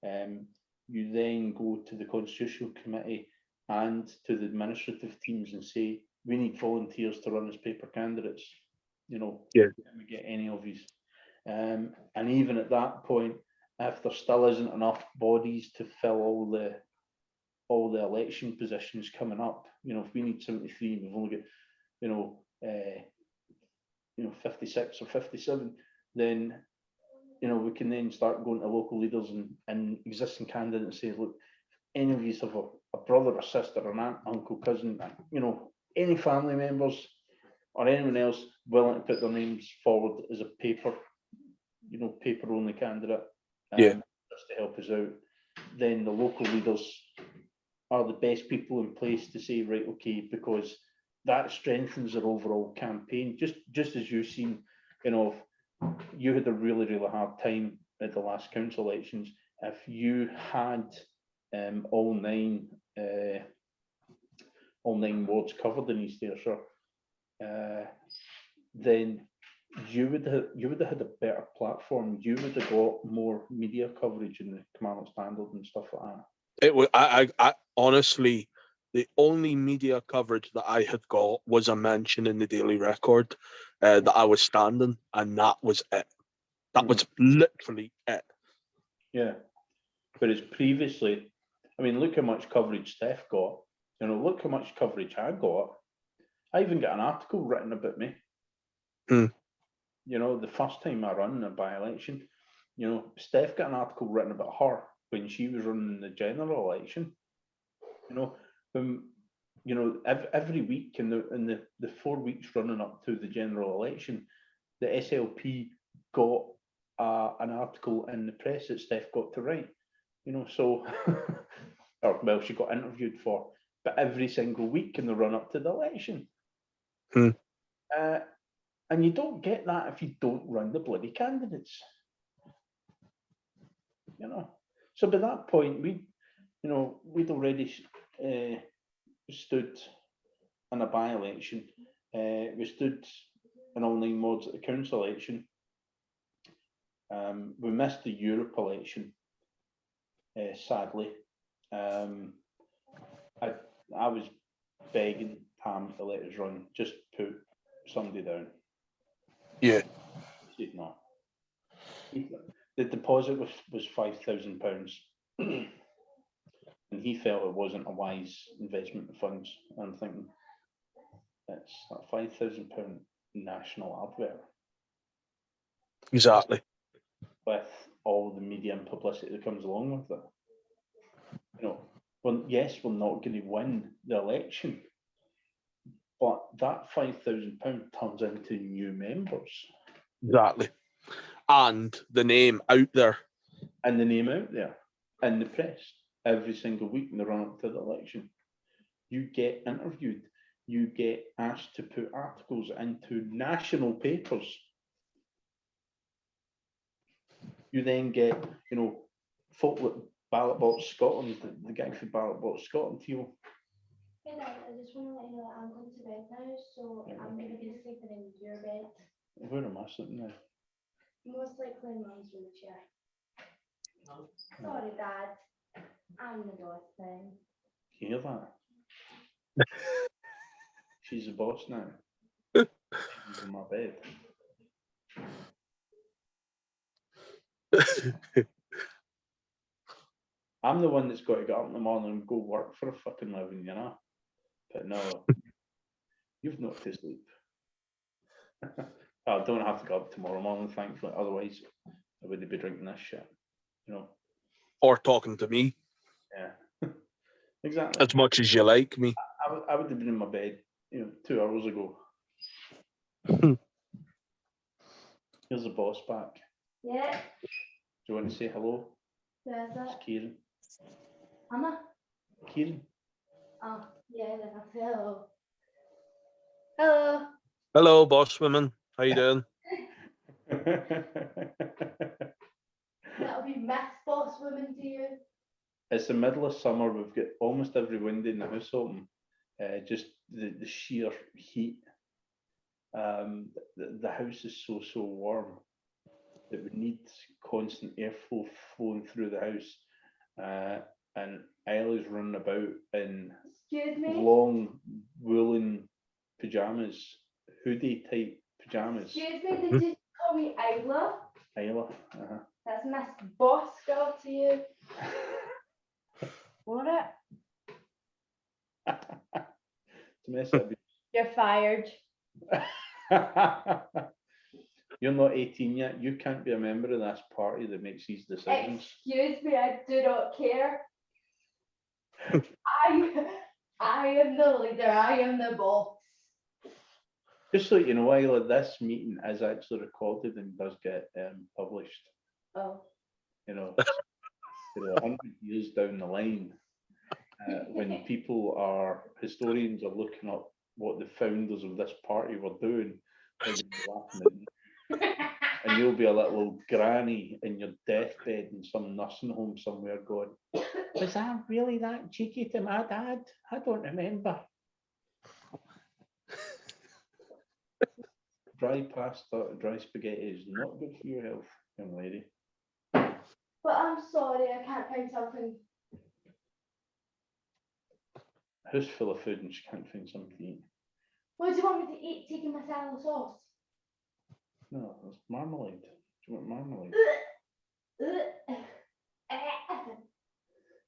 that. You then go to the Constitutional Committee and to the administrative teams and say, we need volunteers to run as paper candidates. You know, Yeah. can we get any of these? And even at that point, if there still isn't enough bodies to fill all the election positions coming up, you know, if we need 73, we've only got, 56 or 57, then, we can then start going to local leaders and existing candidates and say, look, any of you have a brother or sister, an aunt, uncle, cousin, any family members or anyone else willing to put their names forward as a paper only candidate, Yeah. just to help us out, then the local leaders are the best people in place to say, right, okay, because that strengthens their overall campaign. Just as you've seen, you had a really, really hard time at the last council elections. If you had all nine wards covered in East Ayrshire, then you would have had a better platform. You would have got more media coverage in the Kilmarnock Standard and stuff like that. It was, I honestly, the only media coverage that I had got was a mention in the Daily Record that I was standing, and that was it. That was literally it. Yeah. Whereas previously, I mean, look how much coverage Steph got. Look how much coverage I got. I even got an article written about me. Hmm. The first time I run a by-election, Steph got an article written about her when she was running the general election. Every week in the 4 weeks running up to the general election, the SLP got an article in the press that Steph got to write. So, she got interviewed for, but every single week in the run up to the election. Hmm. And you don't get that if you don't run the bloody candidates. So by that point, we'd already stood in a by-election. We stood in all 9 wards at the council election. We missed the Europe election, sadly. I was begging Pam to let us run, just put somebody down. Yeah. He said no. The deposit was £5,000, and he felt it wasn't a wise investment of funds. And I'm thinking, it's a £5,000 national advert Exactly. with all the media and publicity that comes along with it. Well, yes, we're not going to win the election, but that £5,000 turns into new members. Exactly. And the name out there. And the name out there in the press every single week in the run up to the election. You get interviewed. You get asked to put articles into national papers. You then get, folk like Ballot Box Scotland, the guy for Ballot Box Scotland, Hey, Dad, I just want to let you know that I'm going to bed now, so I'm going to be sleeping in your bed. Where am I sitting now? Most likely in Mum's room chair. Sorry, Dad. I'm the boss then. You hear that? She's the boss now. She's in my bed. I'm the one that's got to get up in the morning and go work for a fucking living, But no, you've not to sleep. I don't have to go up tomorrow morning, thankfully. Otherwise, I would be drinking this shit, Or talking to me. Yeah. exactly. as much as you like me. I would have been in my bed, 2 hours ago. Here's the boss back. Yeah, Do you want to say hello? there's It's that. Kieran. Emma? Kieran. Oh, yeah, then I'll say hello. Hello. Hello, boss woman. How you doing? That'll be Miss Boss Woman to you. It's the middle of summer. We've got almost every window in the house open. Just the sheer heat. The house is so warm that we need constant airflow flowing through the house. And Isla's running about in Excuse me? long woolen pajamas, hoodie type pajamas. Excuse me, did you call me Isla? Isla. That's Miss Boss Girl to you. What it? To mess up. You're fired. You're not 18 yet. You can't be a member of this party that makes these decisions. Excuse me, I do not care. I am the leader, I am the boss. Just so you know, Isla, this meeting is actually recorded and does get published. Oh. 100 years down the line, when historians are looking up what the founders of this party were doing, they'll be laughing at you. And you'll be a little granny in your deathbed in some nursing home somewhere going, was I really that cheeky to my dad? I don't remember. Dry pasta, dry spaghetti is not good for your health, young lady. But I'm sorry, I can't find something. A house full of food and she can't find something to eat. What do you want me to eat? Taking my salad sauce? No, it's marmalade. Do you want marmalade?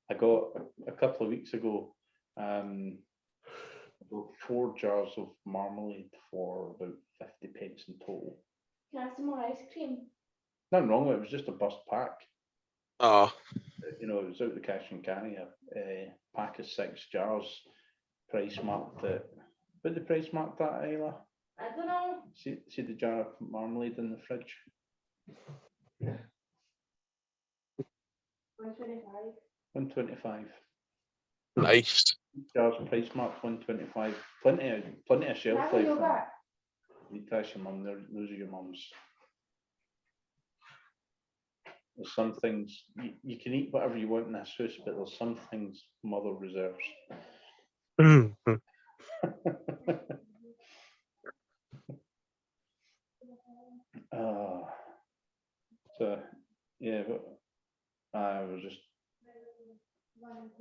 I got a couple of weeks ago, about 4 jars of marmalade for about 50 pence in total. Can I have some more ice cream? Nothing wrong with it, it was just a burst pack. Oh, It was out the cash and carry, a pack of 6 jars, price marked at, what the price marked at, Isla? I don't know. See the jar of marmalade in the fridge? 125. 125. nice. Jars price marked 125. Plenty of Can I shelf have a life. yogurt? You need to ask your mum, those are your mums. There's some things, you can eat whatever you want in this house, but there's some things mother reserves. So, yeah, but I was just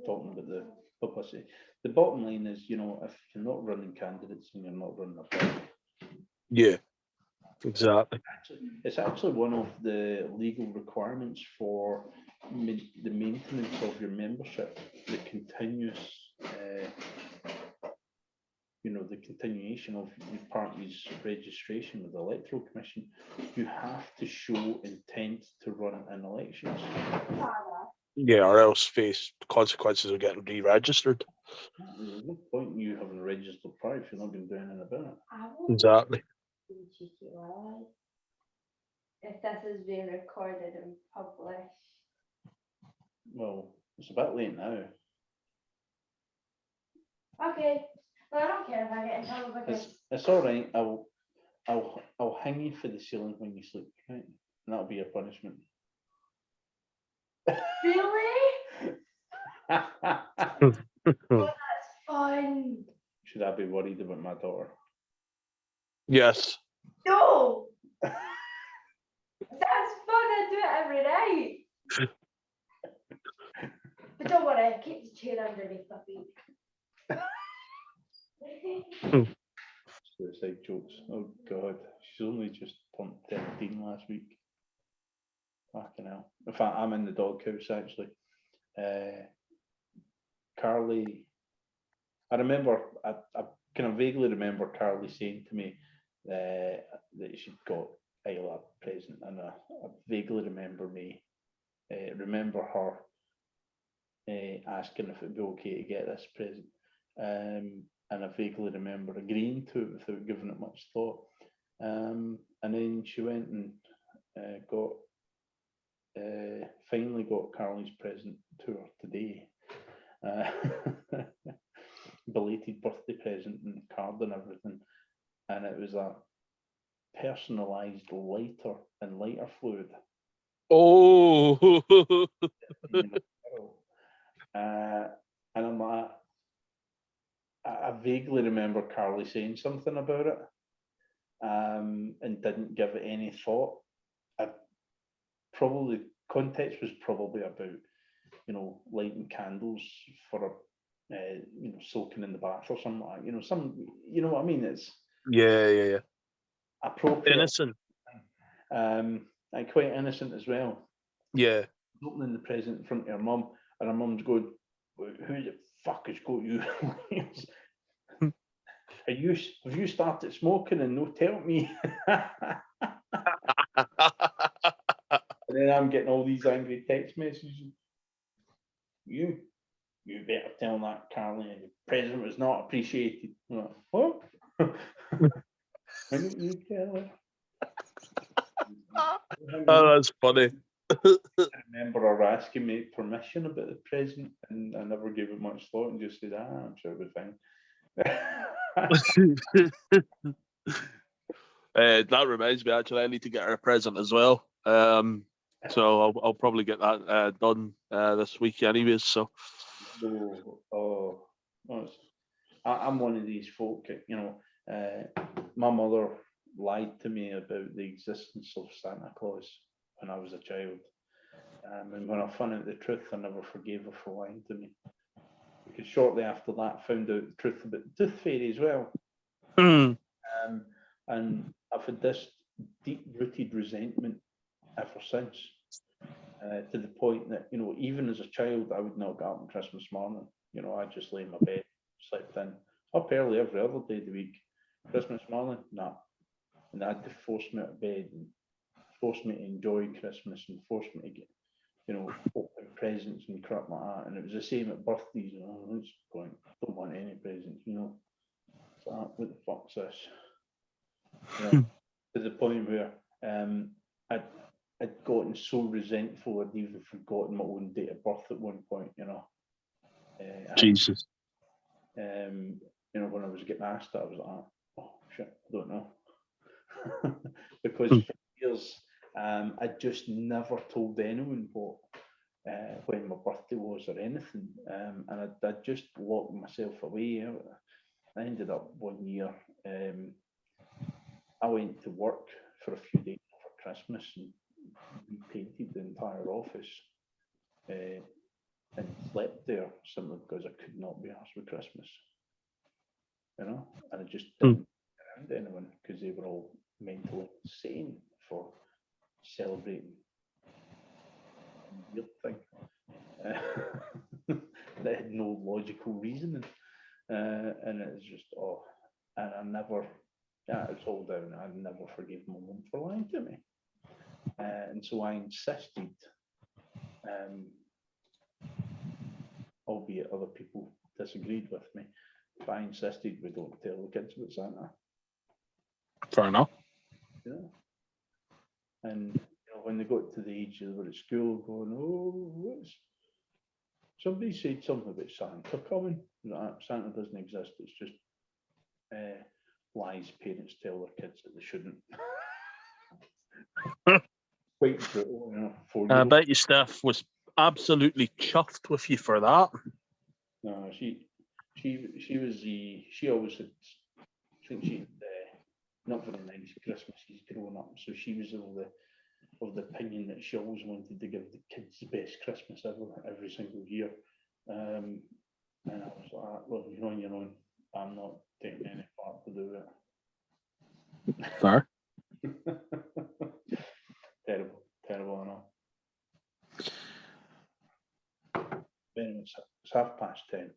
talking about the publicity. The bottom line is, if you're not running candidates and you're not running a party, Yeah, exactly. it's actually one of the legal requirements for the maintenance of your membership, the continuous, the continuation of your party's registration with the Electoral Commission. You have to show intent to run in elections. Yeah, or else face consequences of getting re-registered. There's no point in you having a registered party if you're not going to do anything about it. Exactly. If this is being recorded and published. Well, it's a bit late now. Okay. Well, I don't care if I get in trouble because It's all right. I'll hang you for the ceiling when you sleep, right? And that'll be your punishment. really? Oh, that's fun. Should I be worried about my daughter? Yes. No. That's fun. I do it every night. But don't worry, I keep the chair underneath my feet. Suicide jokes. Oh God, she's only just turned 13 last week. Fucking hell. In fact, I'm in the doghouse actually. Carly, I remember, I kind of vaguely remember Carly saying to me that she'd got Isla a present, and I vaguely remember her asking if it'd be okay to get this present. And I vaguely remember agreeing to it without giving it much thought. And then she went and finally got Carly's present to her today. Belated birthday present and card and everything. And it was a personalised lighter and lighter fluid. Oh, And I'm like, I vaguely remember Carly saying something about it, and didn't give it any thought. Context was probably about, lighting candles for soaking in the bath or something like that. You know what I mean? It's yeah. appropriate, Innocent. and quite innocent as well. Yeah. Opening the present in front of her mum, and her mum's going, "Who the fuck has got you? Have you started smoking and no tell me?" And then I'm getting all these angry text messages. You better tell that Carly the present was not appreciated. I'm like, what? Why didn't you tell her? Oh, that's funny. I remember her asking me permission about the present, and I never gave it much thought and just said, I'm sure it'll be fine. That reminds me, actually, I need to get her a present as well. So I'll probably get that done this week, anyways. So I'm one of these folk, my mother lied to me about the existence of Santa Claus when I was a child. And when I found out the truth, I never forgave her for lying to me. Because shortly after that, I found out the truth about the Tooth Fairy as well. And I've had this deep-rooted resentment ever since, to the point that, even as a child, I would not get up on Christmas morning. I'd just lay in my bed, slept in, up early every other day of the week. Christmas morning, nah. And they'd to force me out of bed and force me to enjoy Christmas and force me to get, open presents and crap like that. And it was the same at birthdays. What's the point? Don't want any presents, So what the fuck's this? To the point where I'd gotten so resentful I'd even forgotten my own date of birth at one point, Jesus. When I was getting asked that, I was like, oh shit, I don't know. Because for years, I just never told anyone when my birthday was or anything. And I just locked myself away. I ended up one year, I went to work for a few days for Christmas and repainted the entire office, and slept there simply because I could not be arsed with Christmas. And I just didn't get around anyone because they were all mentally insane for celebrating a weird thing that had no logical reasoning. And it was just, and I never, it's all down. I never forgave my mum for lying to me. And so I insisted, albeit other people disagreed with me, but I insisted we don't tell the kids about Santa. Fair enough. And when they got to the age they were at school going, somebody said something about Santa coming. Santa doesn't exist. It's just lies parents tell their kids that they shouldn't. Quite brutal, I bet you Steph was absolutely chuffed with you for that. No, she always had, I think she not very nice Christmases growing up, so she was of the opinion that she always wanted to give the kids the best Christmas ever, every single year. And I was like, well, you're on your own. I'm not taking any part to do it. Fair. Terrible, I know. Anyway, it's 10:30.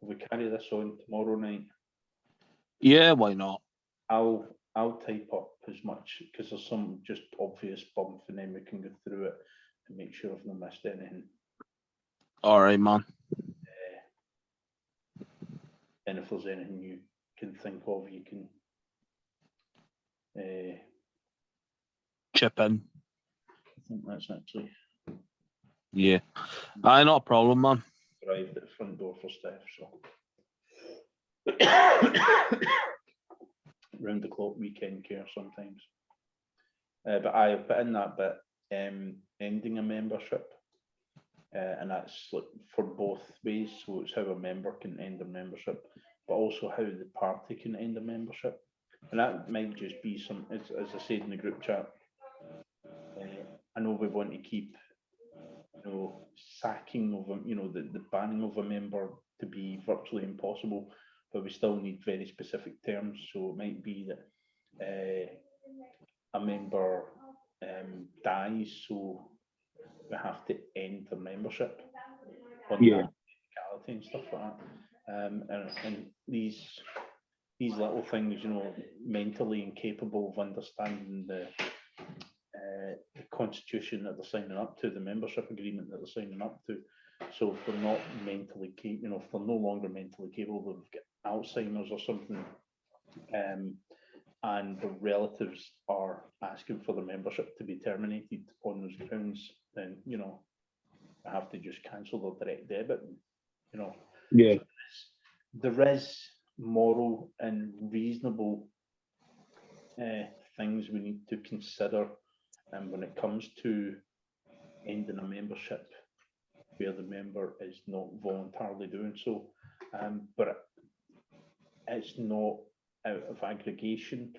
We carry this on tomorrow night. Yeah, why not? I'll type up as much, because there's some just obvious bump, and then we can go through it and make sure I've not missed anything. All right, man. And if there's anything you can think of, you can Chip in. I think that's actually Yeah. Aye, not a problem, man. arrived at the front door for Steph, so round the clock weekend care sometimes. But I put in that bit, ending a membership, and that's like for both ways. So it's how a member can end a membership, but also how the party can end a membership. And that might just be some, as I said in the group chat, I know we want to keep, sacking of them, the banning of a member to be virtually impossible, but we still need very specific terms. So it might be that a member dies, so we have to end the membership on Yeah. that technicality and stuff like that. And these little things, mentally incapable of understanding the constitution that they're signing up to, the membership agreement that they're signing up to. So if they're not mentally capable, if they're no longer mentally capable, they've got Alzheimer's or something, and the relatives are asking for the membership to be terminated on those grounds, then I have to just cancel the direct debit. Yeah. So there is moral and reasonable things we need to consider, and when it comes to ending a membership where the member is not voluntarily doing so, but it's not out of aggregation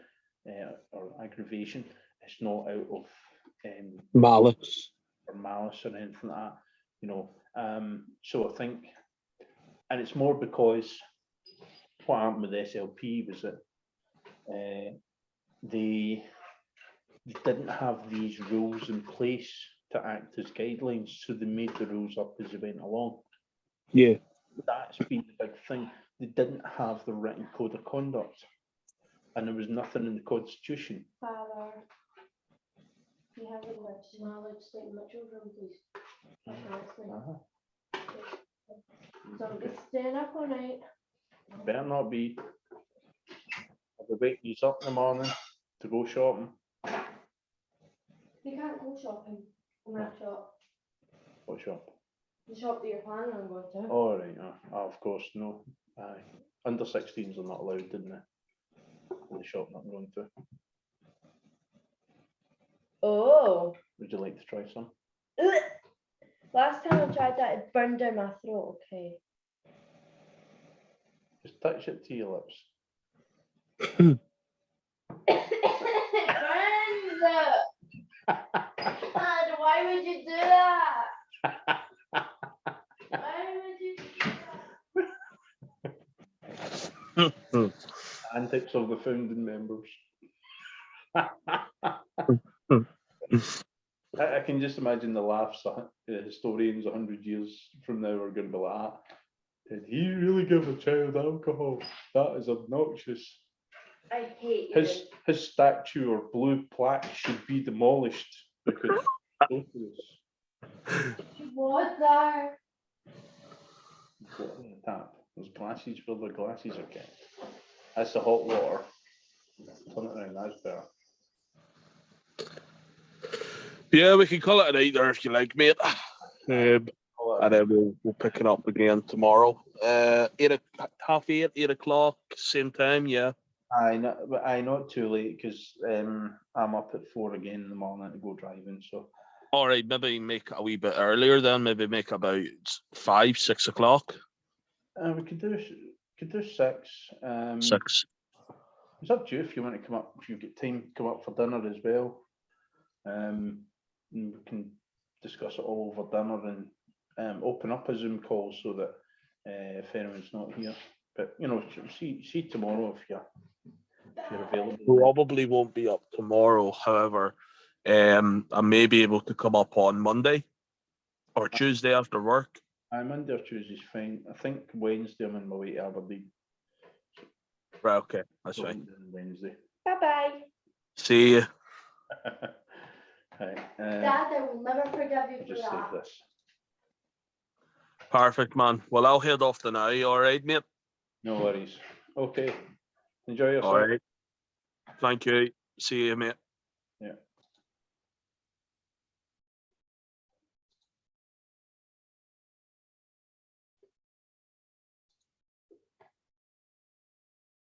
or aggravation. It's not out of Malice. or malice or anything like that. So I think, and it's more because what happened with SLP was that they didn't have these rules in place to act as guidelines, so they made the rules up as they went along. Yeah. That's been the big thing. They didn't have the written code of conduct, and there was nothing in the constitution. Father, you have a question. Am I allowed to stay in Mitchell's room, please? So I'm just staying up all night. Better not be. I'll be waking you up in the morning to go shopping. You can't go shopping in that shop. What shop? The shop that you're planning on going to. All right. Of course, no. Aye. Under 16s are not allowed in the shop that I'm going to. Oh. Would you like to try some? Ugh. Last time I tried that, it burned down my throat. Okay. Just touch it to your lips. It burns. Dad, why would you do that? Why would you do that? Antics of the founding members. I can just imagine the laughs that the historians 100 years from now are going to be like, did he really give a child alcohol? That is obnoxious. I hate you. His statue or blue plaque should be demolished because Water. tap. There's glasses where the glasses are kept. That's the hot water. Turn it around, that's better. Yeah, we can call it a night there if you like, mate. And then we'll pick it up again tomorrow. 8 o'clock, same time, yeah. Not too late because I'm up at 4 again in the morning to go driving. So All right, maybe make a wee bit earlier then. Maybe make about 5, 6 o'clock. we could do 6. 6. It's up to you if you want to come up. If you get time, come up for dinner as well. And we can discuss it all over dinner and open up a Zoom call so that if anyone's not here, but see tomorrow if you're available. Probably won't be up tomorrow. However, I may be able to come up on Monday or Tuesday after work. Monday or Tuesday's fine. I think Wednesday I'm on my way to Aberdeen. Right, okay, that's So fine. Wednesday. Bye bye. See you. Right, Dad, I will never forgive you I'll for just save that. this. Perfect, man. Well, I'll head off to now. All right, mate. No worries. Okay. Enjoy yourself. All right. Thank you. See you, mate.